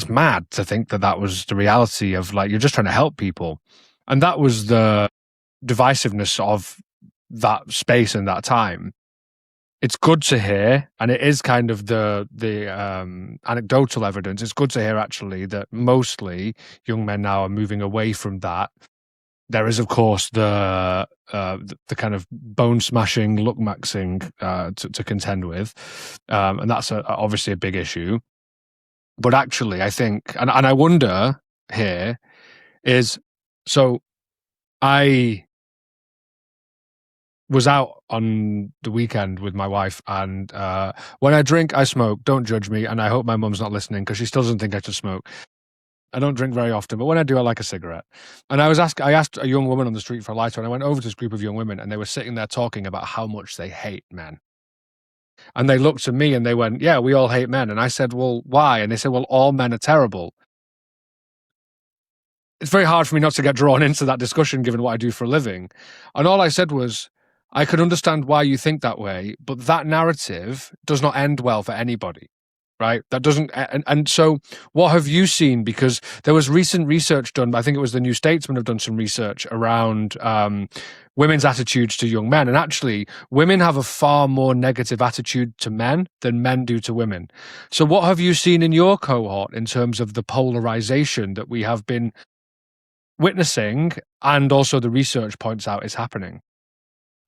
mad to think that was the reality of, like, you're just trying to help people. And that was the divisiveness of that space and that time. It's good to hear, and it is kind of the anecdotal evidence. It's good to hear, actually, that mostly young men now are moving away from that. There is, of course, the kind of bone smashing, look maxing to contend with, and that's obviously a big issue. But actually, I think, and I wonder here is, so I was out on the weekend with my wife, and when I drink, I smoke. Don't judge me, and I hope my mum's not listening because she still doesn't think I should smoke. I don't drink very often, but when I do, I like a cigarette. And I asked a young woman on the street for a lighter, and I went over to this group of young women, and they were sitting there talking about how much they hate men. And they looked at me and they went, yeah, we all hate men. And I said, well, why? And they said, well, all men are terrible. It's very hard for me not to get drawn into that discussion, given what I do for a living. And all I said was, I could understand why you think that way, but that narrative does not end well for anybody. right? That doesn't, and so what have you seen? Because there was recent research done, I think it was the New Statesman have done some research around women's attitudes to young men. And actually, women have a far more negative attitude to men than men do to women. So what have you seen in your cohort in terms of the polarization that we have been witnessing, and also the research points out is happening?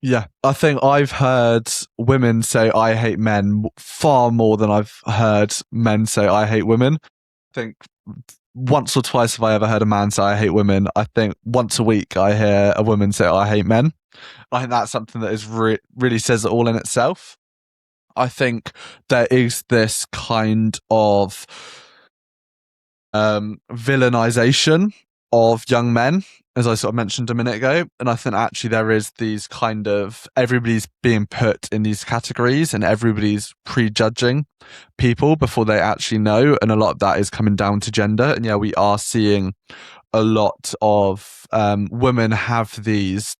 Yeah, I think I've heard women say I hate men far more than I've heard men say I hate women. I think once or twice have I ever heard a man say I hate women. I think once a week I hear a woman say I hate men. I think that's something that is really says it all in itself. I think there is this kind of villainization of young men, as I sort of mentioned a minute ago. And I think actually there is these kind of, everybody's being put in these categories and everybody's prejudging people before they actually know. And a lot of that is coming down to gender. And yeah, we are seeing a lot of women have these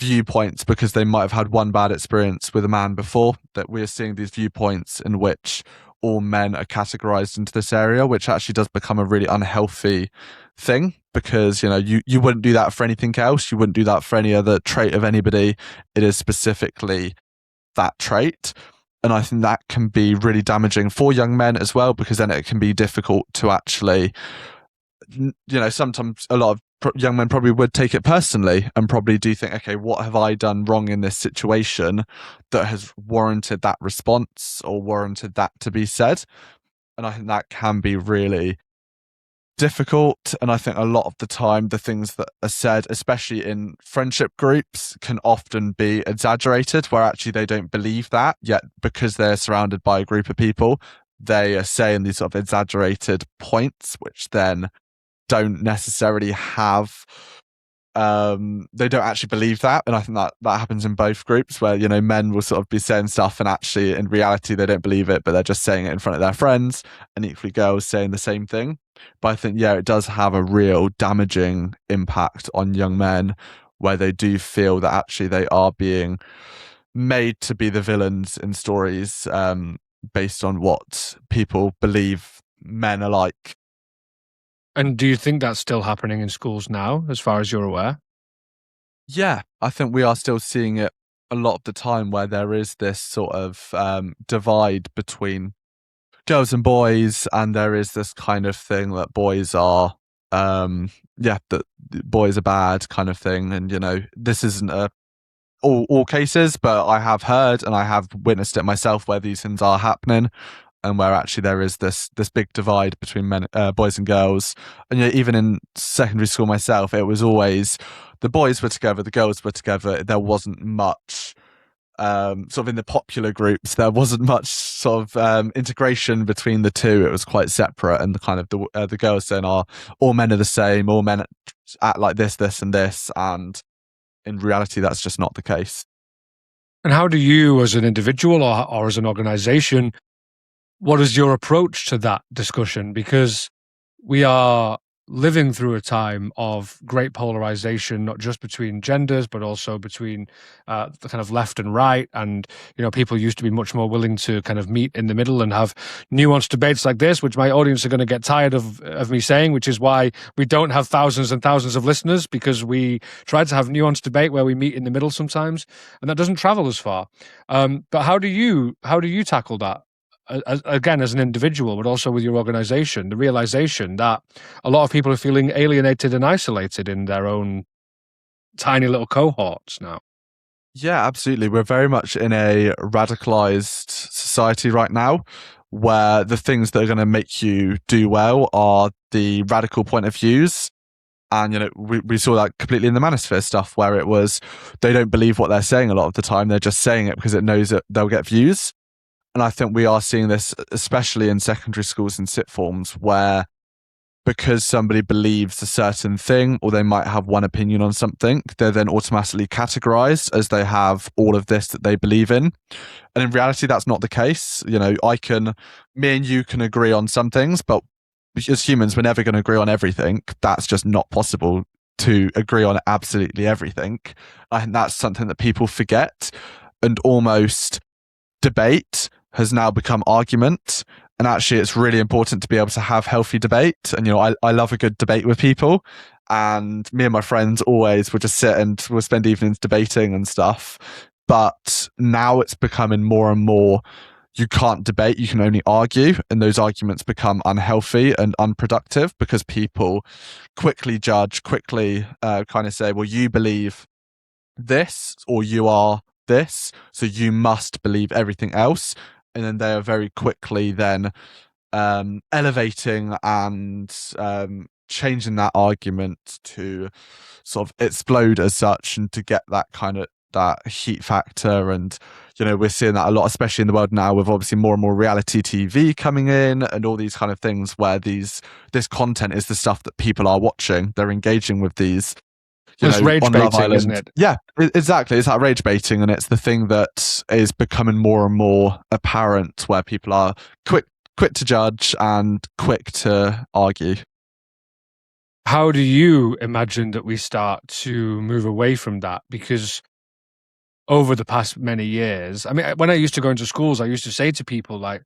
viewpoints because they might have had one bad experience with a man before, that we're seeing these viewpoints in which all men are categorized into this area, which actually does become a really unhealthy thing, because you wouldn't do that for anything else. You wouldn't do that for any other trait of anybody. It is specifically that trait. And I think that can be really damaging for young men as well, because then it can be difficult to actually, sometimes a lot of young men probably would take it personally and probably do think, okay, what have I done wrong in this situation that has warranted that response or warranted that to be said? And I think that can be really difficult. And I think a lot of the time, the things that are said, especially in friendship groups, can often be exaggerated, where actually they don't believe that, yet because they're surrounded by a group of people, they are saying these sort of exaggerated points, which then don't necessarily have they don't actually believe that. And I think that happens in both groups, where men will sort of be saying stuff and actually in reality they don't believe it, but they're just saying it in front of their friends, and equally girls saying the same thing. But I think it does have a real damaging impact on young men, where they do feel that actually they are being made to be the villains in stories based on what people believe men are like. And do you think that's still happening in schools now, as far as you're aware? Yeah, I think we are still seeing it a lot of the time, where there is this sort of divide between girls and boys, and there is this kind of thing that boys are, that boys are bad kind of thing. And, this isn't all cases, but I have heard and I have witnessed it myself where these things are happening, and where actually there is this big divide between boys and girls. And even in secondary school myself, it was always the boys were together, the girls were together. There wasn't much sort of in the popular groups. There wasn't much sort of integration between the two. It was quite separate, and the kind of the girls saying, "Oh, all men are the same. All men act like this, this, and this," and in reality, that's just not the case. And how do you, as an individual or as an organization, what is your approach to that discussion? Because we are living through a time of great polarization, not just between genders, but also between the kind of left and right. And, people used to be much more willing to kind of meet in the middle and have nuanced debates like this, which my audience are going to get tired of me saying, which is why we don't have thousands and thousands of listeners, because we try to have nuanced debate where we meet in the middle sometimes, and that doesn't travel as far. But how do you tackle that? Again, as an individual, but also with your organization, the realization that a lot of people are feeling alienated and isolated in their own tiny little cohorts now. Yeah, absolutely. We're very much in a radicalized society right now, where the things that are going to make you do well are the radical point of views. And, we saw that completely in the Manosphere stuff, where it was, they don't believe what they're saying a lot of the time. They're just saying it because it knows that they'll get views. And I think we are seeing this, especially in secondary schools and sixth forms, where because somebody believes a certain thing, or they might have one opinion on something, they're then automatically categorized as they have all of this that they believe in. And in reality, that's not the case. Me and you can agree on some things, but as humans, we're never going to agree on everything. That's just not possible to agree on absolutely everything. I think that's something that people forget, and almost debate has now become argument, And actually, it's really important to be able to have healthy debate. And, I love a good debate with people. And me and my friends always would just sit and we'll spend evenings debating and stuff. But now it's becoming more and more, you can't debate, you can only argue. And those arguments become unhealthy and unproductive because people quickly judge, quickly kind of say, well, you believe this or you are this, so you must believe everything else. And then they are very quickly then elevating and changing that argument to sort of explode as such and to get that kind of that heat factor. And we're seeing that a lot, especially in the world now, with obviously more and more reality TV coming in and all these kind of things where this content is the stuff that people are watching. They're engaging with these, It's rage on Love baiting, isn't Island. it? Yeah, exactly. It's that rage baiting, and it's the thing that is becoming more and more apparent, where people are quick to judge and quick to argue. How do you imagine that we start to move away from that? Because over the past many years, I mean, when I used to go into schools, I used to say to people, like,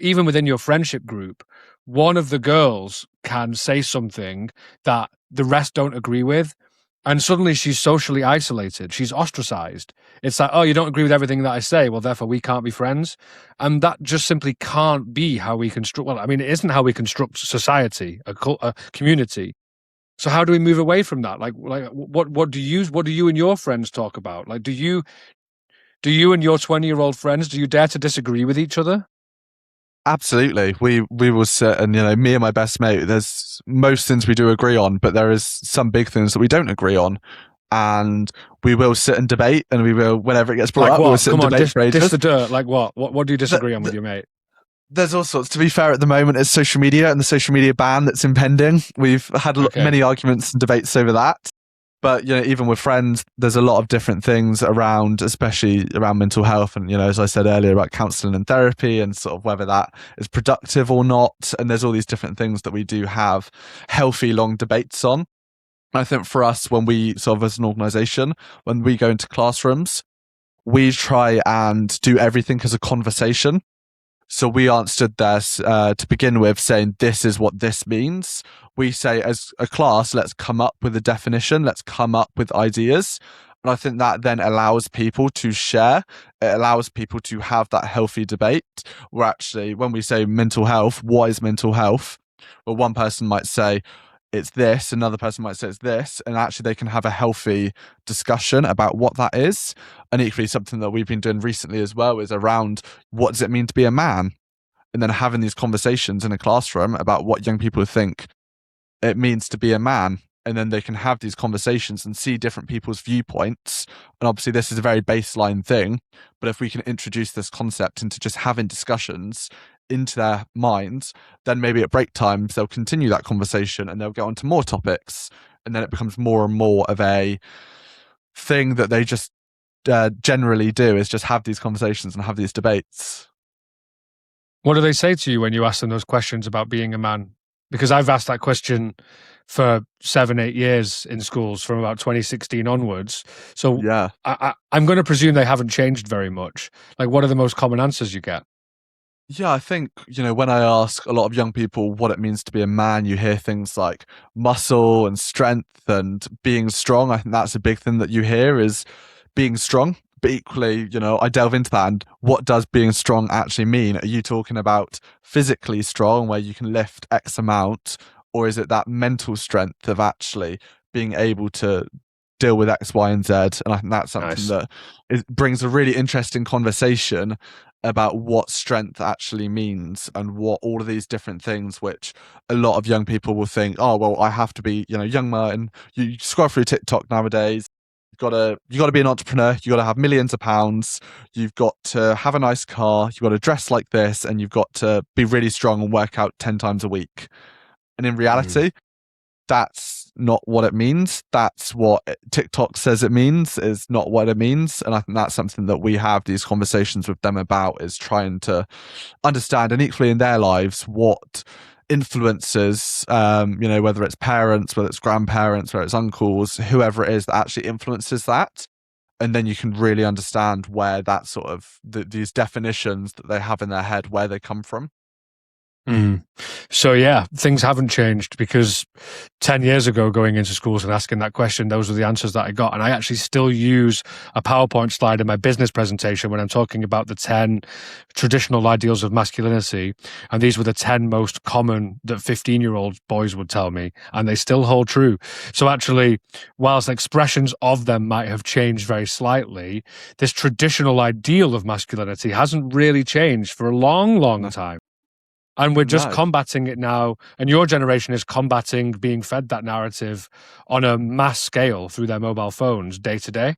even within your friendship group, one of the girls can say something that the rest don't agree with, and suddenly she's socially isolated. She's ostracized. It's like, oh, you don't agree with everything that I say, well, therefore we can't be friends. And that just simply can't be how we construct. Well, I mean, it isn't how we construct society, a community. So how do we move away from that? Like what do you and your friends talk about? Like, do you and your 20-year-old friends, do you dare to disagree with each other? Absolutely. We will sit and, me and my best mate, there's most things we do agree on, but there is some big things that we don't agree on. And we will sit and debate, and we will, whenever it gets brought Like up, we'll what? sit and Come on, debate for dish ages. the dirt. Like what? What do you The, disagree on with the, your mate? there's all sorts. To be fair, at the moment, it's social media and the social media ban that's impending. We've had Okay. many arguments and debates over that. But even with friends, there's a lot of different things around, especially around mental health, and as I said earlier, about counselling and therapy, and sort of whether that is productive or not. And there's all these different things that we do have healthy, long debates on. I think for us, when we sort of as an organisation, when we go into classrooms, we try and do everything as a conversation. So we aren't stood there to begin with saying this is what this means. We say as a class, let's come up with a definition, let's come up with ideas. And I think that then allows people to share. It allows people to have that healthy debate where actually, when we say mental health, what is mental health? Well, one person might say, it's this, another person might say it's this, and actually they can have a healthy discussion about what that is. And equally, something that we've been doing recently as well is around what does it mean to be a man? And then having these conversations in a classroom about what young people think it means to be a man. And then they can have these conversations and see different people's viewpoints. And obviously, this is a very baseline thing. But if we can introduce this concept into just having discussions into their minds, then maybe at break times they'll continue that conversation and they'll get on to more topics. And then it becomes more and more of a thing that they just generally do, is just have these conversations and have these debates. What do they say to you when you ask them those questions about being a man? Because I've asked that question for 7, 8 years in schools from about 2016 onwards. So Yeah. I'm going to presume they haven't changed very much. Like, what are the most common answers you get? Yeah, I think, when I ask a lot of young people what it means to be a man, you hear things like muscle and strength and being strong. I think that's a big thing that you hear, is being strong. But equally, I delve into that, and what does being strong actually mean? Are you talking about physically strong, where you can lift X amount, or is it that mental strength of actually being able to deal with X, Y, and Z? And I think that's something Nice. that brings a really interesting conversation about what strength actually means, and what all of these different things, which a lot of young people will think, oh, well, I have to be, young Martin. You scroll through TikTok nowadays. You gotta be an entrepreneur. You gotta have millions of pounds. You've got to have a nice car. You've got to dress like this, and you've got to be really strong and work out 10 times a week. And in Mm. reality, that's not what it means. That's what TikTok says it means, is not what it means. And I think that's something that we have these conversations with them about, is trying to understand, and equally in their lives, what influences, whether it's parents, whether it's grandparents, whether it's uncles, whoever it is that actually influences that. And then you can really understand where that sort of these definitions that they have in their head, where they come from. Mm. So yeah, things haven't changed, because 10 years ago, going into schools and asking that question, those were the answers that I got. And I actually still use a PowerPoint slide in my business presentation when I'm talking about the 10 traditional ideals of masculinity. And these were the 10 most common that 15-year-old boys would tell me, and they still hold true. So actually, whilst expressions of them might have changed very slightly, this traditional ideal of masculinity hasn't really changed for a long, long No. time. And we're just No. combating it now. And your generation is combating being fed that narrative on a mass scale through their mobile phones day to day.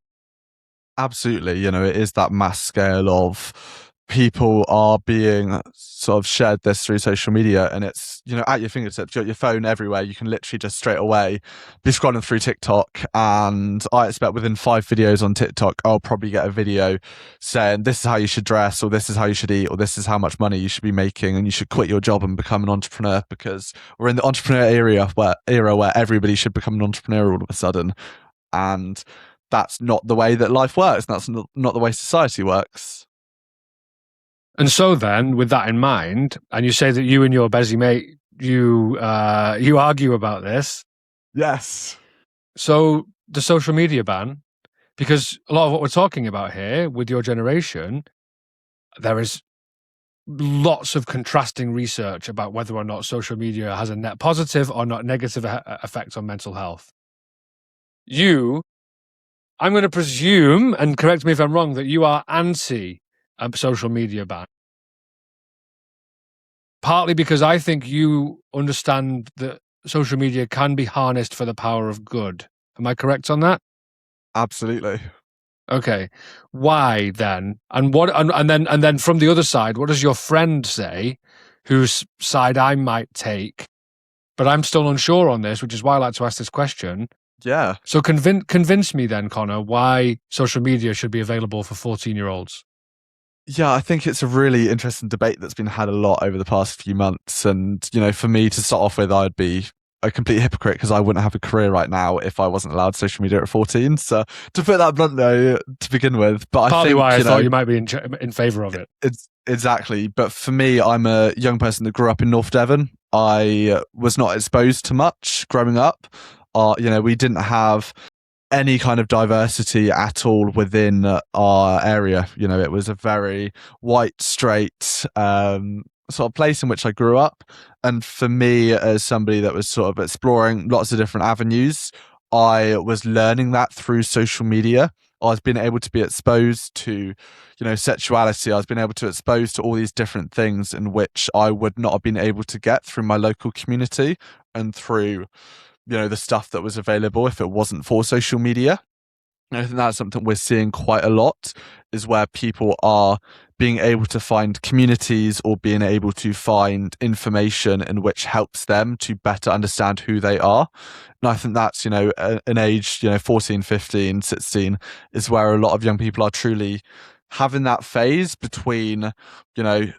Absolutely. It is that mass scale of people are being sort of shared this through social media, and it's, at your fingertips. You got your phone everywhere. You can literally just straight away be scrolling through TikTok, and I expect within 5 videos on TikTok, I'll probably get a video saying this is how you should dress, or this is how you should eat, or this is how much money you should be making, and you should quit your job and become an entrepreneur, because we're in the entrepreneur era where everybody should become an entrepreneur all of a sudden. And that's not the way that life works. That's not the way society works. And so then, with that in mind, and you say that you and your busy mate, you argue about this. Yes. So the social media ban, because a lot of what we're talking about here with your generation, there is lots of contrasting research about whether or not social media has a net positive or not negative effect on mental health. I'm going to presume, and correct me if I'm wrong, that you are anti social media ban. Partly because I think you understand that social media can be harnessed for the power of good. Am I correct on that? Absolutely. Okay. Why then? And what? And then from the other side, what does your friend say, whose side I might take? But I'm still unsure on this, which is why I like to ask this question. Yeah. So convince me then, Conor, why social media should be available for 14-year-olds. Yeah, I think it's a really interesting debate that's been had a lot over the past few months. And, for me to start off with, I'd be a complete hypocrite because I wouldn't have a career right now if I wasn't allowed social media at 14. So to put that bluntly to begin with, but Partly I think, why I thought you might be in favour of it. It's exactly. But for me, I'm a young person that grew up in North Devon. I was not exposed to much growing up. We didn't have any kind of diversity at all within our area. It was a very white, straight sort of place in which I grew up. And for me, as somebody that was sort of exploring lots of different avenues, I was learning that through social media. I was being able to be exposed to, sexuality. I was being able to expose to all these different things in which I would not have been able to get through my local community and through the stuff that was available if it wasn't for social media. And I think that's something we're seeing quite a lot, is where people are being able to find communities or being able to find information in which helps them to better understand who they are. And I think that's, an age, 14, 15, 16 is where a lot of young people are truly having that phase between,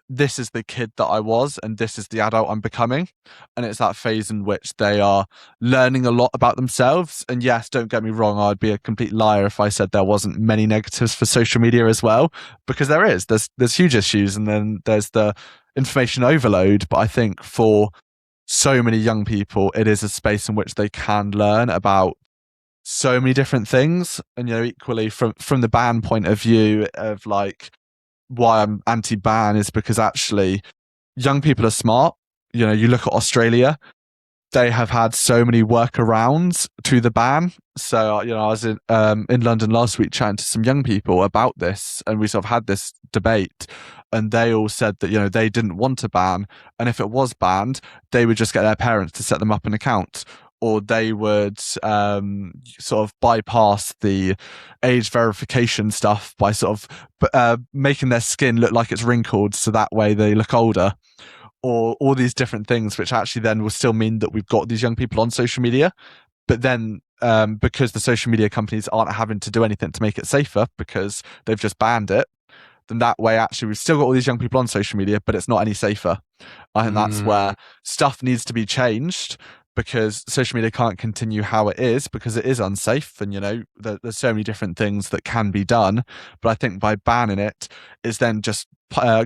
this is the kid that I was and this is the adult I'm becoming. And it's that phase in which they are learning a lot about themselves. And yes, don't get me wrong, I'd be a complete liar if I said there wasn't many negatives for social media as well, because there is. There's huge issues, and then there's the information overload. But I think for so many young people, it is a space in which they can learn about so many different things. And equally from the ban point of view of like why I'm anti-ban is because actually young people are smart. You look at Australia, they have had so many workarounds to the ban. So I was in London last week chatting to some young people about this, and we sort of had this debate, and they all said that they didn't want a ban, and if it was banned, they would just get their parents to set them up an account, or they would sort of bypass the age verification stuff by sort of making their skin look like it's wrinkled so that way they look older, or all these different things, which actually then will still mean that we've got these young people on social media. But then because the social media companies aren't having to do anything to make it safer because they've just banned it, then that way actually we've still got all these young people on social media, but it's not any safer. I think that's where stuff needs to be changed, because social media can't continue how it is because it is unsafe, and there's so many different things that can be done. But I think by banning it is then just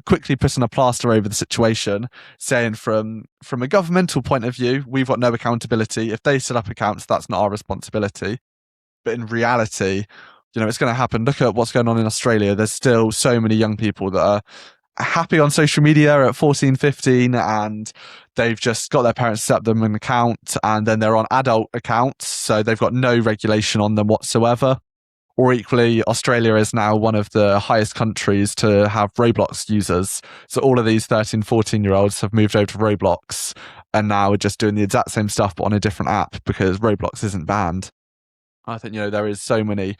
quickly putting a plaster over the situation, saying from a governmental point of view, we've got no accountability. If they set up accounts, that's not our responsibility. But in reality, it's going to happen. Look at what's going on in Australia. There's still so many young people that are happy on social media at 14, 15, and they've just got their parents set up them an account, and then they're on adult accounts, so they've got no regulation on them whatsoever. Or equally, Australia is now one of the highest countries to have Roblox users. So all of these 13, 14-year-olds have moved over to Roblox and now are just doing the exact same stuff but on a different app because Roblox isn't banned. I think, there is so many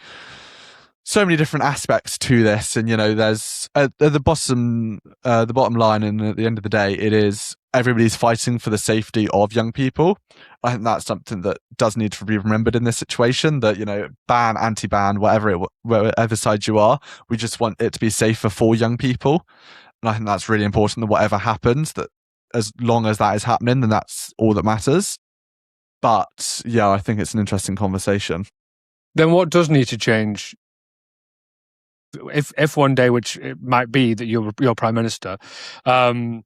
different aspects to this, and there's at the bottom line, and at the end of the day, it is everybody's fighting for the safety of young people. I think that's something that does need to be remembered in this situation, that ban, anti-ban, whatever side you are, we just want it to be safer for young people. And I think that's really important, that whatever happens, that as long as that is happening, then that's all that matters. But yeah, I think it's an interesting conversation. Then what does need to change? If one day, which it might be, that you're prime minister, and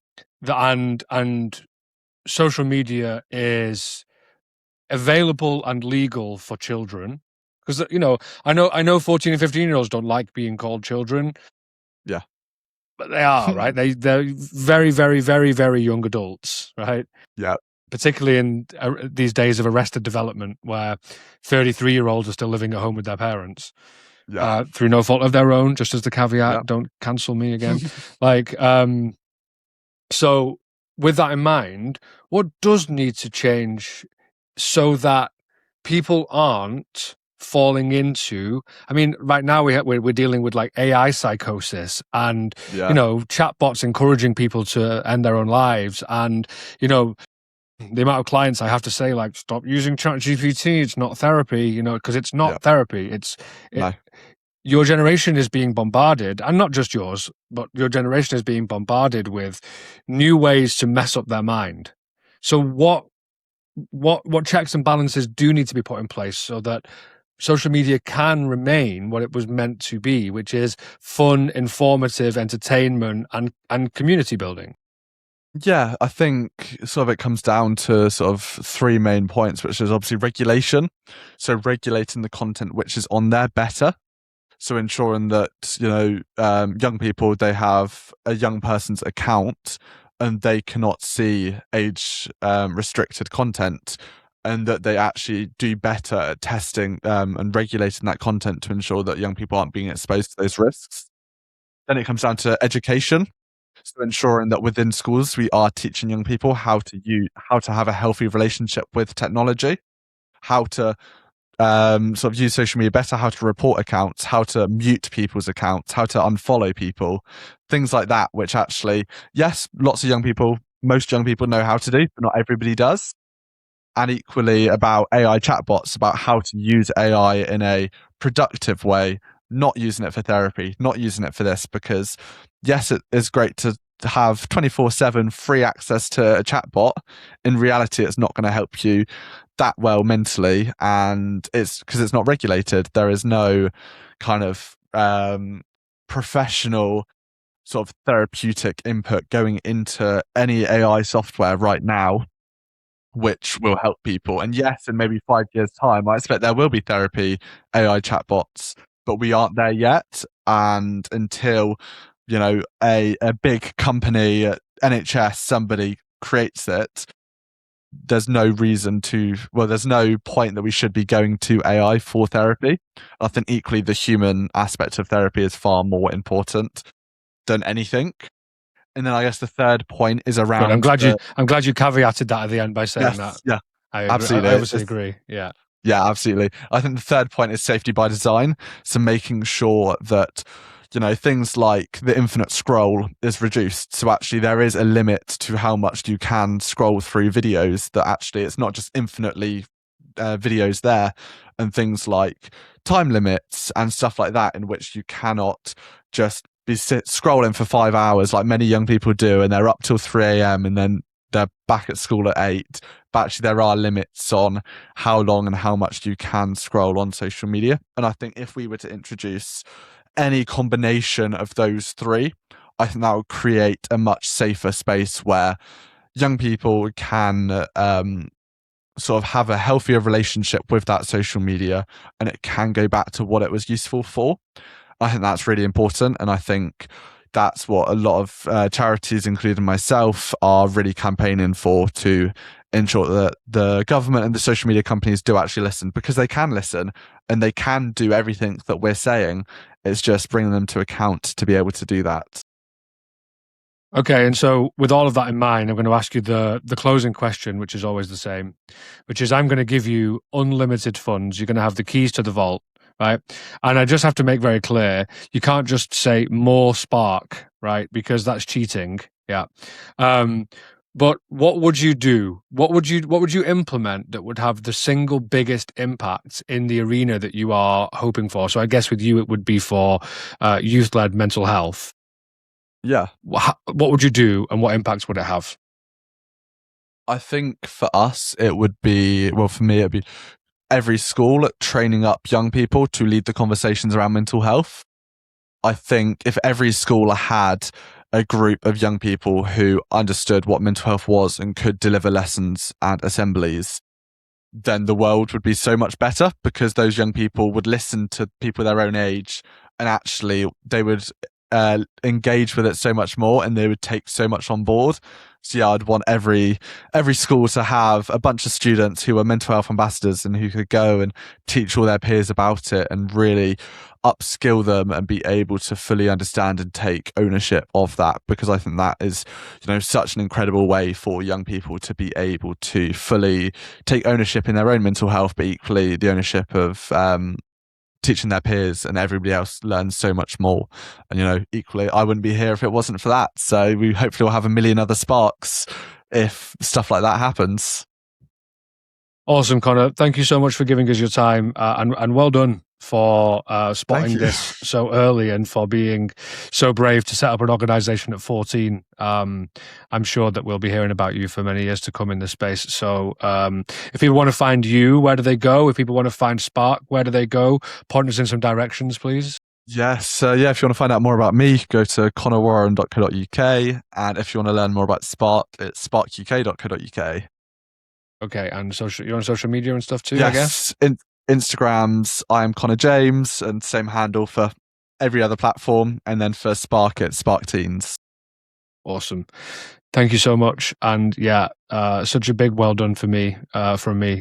social media is available and legal for children, because I know 14 and 15-year-olds don't like being called children. Yeah, but they are, right? They're very, very, very, very young adults, right? Yeah. Particularly in these days of arrested development, where 33-year-olds are still living at home with their parents. Yeah. Through no fault of their own, just as the caveat, Yeah. Don't cancel me again. So with that in mind, what does need to change so that people aren't falling into, right now we're dealing with like AI psychosis and, chatbots encouraging people to end their own lives. And, the amount of clients I have to say, like, stop using ChatGPT, it's not therapy, because it's not therapy. No. Your generation is being bombarded, and not just yours, but your generation is being bombarded with new ways to mess up their mind. So what checks and balances do need to be put in place so that social media can remain what it was meant to be, which is fun, informative, entertainment, and community building? Yeah, I think sort of it comes down to sort of three main points, which is obviously regulation. So regulating the content which is on there better. So ensuring that, young people, they have a young person's account and they cannot see age restricted content, and that they actually do better at testing and regulating that content to ensure that young people aren't being exposed to those risks. Then it comes down to education. So ensuring that within schools we are teaching young people how to have a healthy relationship with technology, how to sort of use social media better, how to report accounts, how to mute people's accounts, how to unfollow people, things like that, which actually, yes, most young people know how to do, but not everybody does. And equally about AI chatbots, about how to use AI in a productive way, not using it for therapy, not using it for this, because yes, it is great to have 24/7 free access to a chatbot. In reality, it's not going to help you that well mentally, and it's because it's not regulated. There is no kind of professional sort of therapeutic input going into any AI software right now which will help people. And yes, in maybe 5 years' time, I expect there will be therapy AI chatbots, but we aren't there yet. And until, a big company, NHS, somebody creates it, there's no point that we should be going to AI for therapy. I think equally the human aspect of therapy is far more important than anything. And then I guess the third point is around. I'm glad you caveated that at the end by saying that. Yeah, I absolutely. I obviously agree. Yeah. Yeah, absolutely. I think the third point is safety by design. So making sure that, things like the infinite scroll is reduced. So actually there is a limit to how much you can scroll through videos, that actually it's not just infinitely videos there, and things like time limits and stuff like that, in which you cannot just be scrolling for 5 hours like many young people do, and they're up till 3 a.m. and then they're back at school at 8. But actually there are limits on how long and how much you can scroll on social media. And I think if we were to introduce any combination of those three, I think that will create a much safer space where young people can sort of have a healthier relationship with that social media, and it can go back to what it was useful for. I think that's really important. And I think that's what a lot of charities, including myself, are really campaigning for, to ensure that the government and the social media companies do actually listen, because they can listen and they can do everything that we're saying. It's just bringing them to account to be able to do that. Okay, and so with all of that in mind, I'm going to ask you the closing question, which is always the same, which is I'm going to give you unlimited funds. You're going to have the keys to the vault, right? And I just have to make very clear, you can't just say more Spark, right? Because that's cheating. Yeah. But what would you do? What would you implement that would have the single biggest impact in the arena that you are hoping for? So I guess with you, it would be for youth-led mental health. Yeah. What would you do, and what impacts would it have? I think for us, it would be, well, for me, it'd be every school training up young people to lead the conversations around mental health. I think if every school had a group of young people who understood what mental health was and could deliver lessons and assemblies, then the world would be so much better, because those young people would listen to people their own age, and actually they would engage with it so much more, and they would take so much on board. So yeah, I'd want every school to have a bunch of students who are mental health ambassadors and who could go and teach all their peers about it and really upskill them and be able to fully understand and take ownership of that, because I think that is, such an incredible way for young people to be able to fully take ownership in their own mental health, but equally the ownership of teaching their peers, and everybody else learns so much more. And equally, I wouldn't be here if it wasn't for that. So we hopefully will have a million other sparks if stuff like that happens. Awesome, Conor. Thank you so much for giving us your time, and well done for spotting this so early, and for being so brave to set up an organization at 14. I'm sure that we'll be hearing about you for many years to come in this space. So if people want to find you, where do they go? If people want to find Spark, where do they go? Point us in some directions, please. Yes. If you want to find out more about me, go to conorwarren.co.uk. And if you want to learn more about Spark, it's sparkuk.co.uk. Okay, and you're on social media and stuff too, yes, I guess? Instagrams, I am Conor James, and same handle for every other platform. And then for Spark, it's Spark Teens. Awesome. Thank you so much. And yeah, such a big well done from me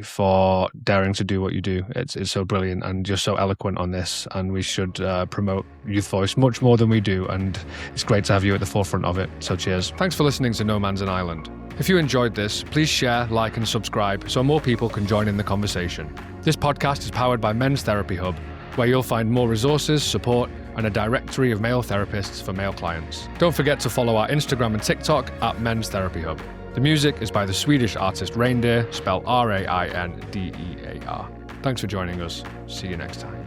for daring to do what you do. It's so brilliant, and you're so eloquent on this, and we should promote youth voice much more than we do. And it's great to have you at the forefront of it. So cheers. Thanks for listening to No Man's an Island. If you enjoyed this, please share, like, and subscribe so more people can join in the conversation. This podcast is powered by Men's Therapy Hub, where you'll find more resources, support, and a directory of male therapists for male clients. Don't forget to follow our Instagram and TikTok at Men's Therapy Hub. The music is by the Swedish artist Reindeer, spelled Raindear. Thanks for joining us. See you next time.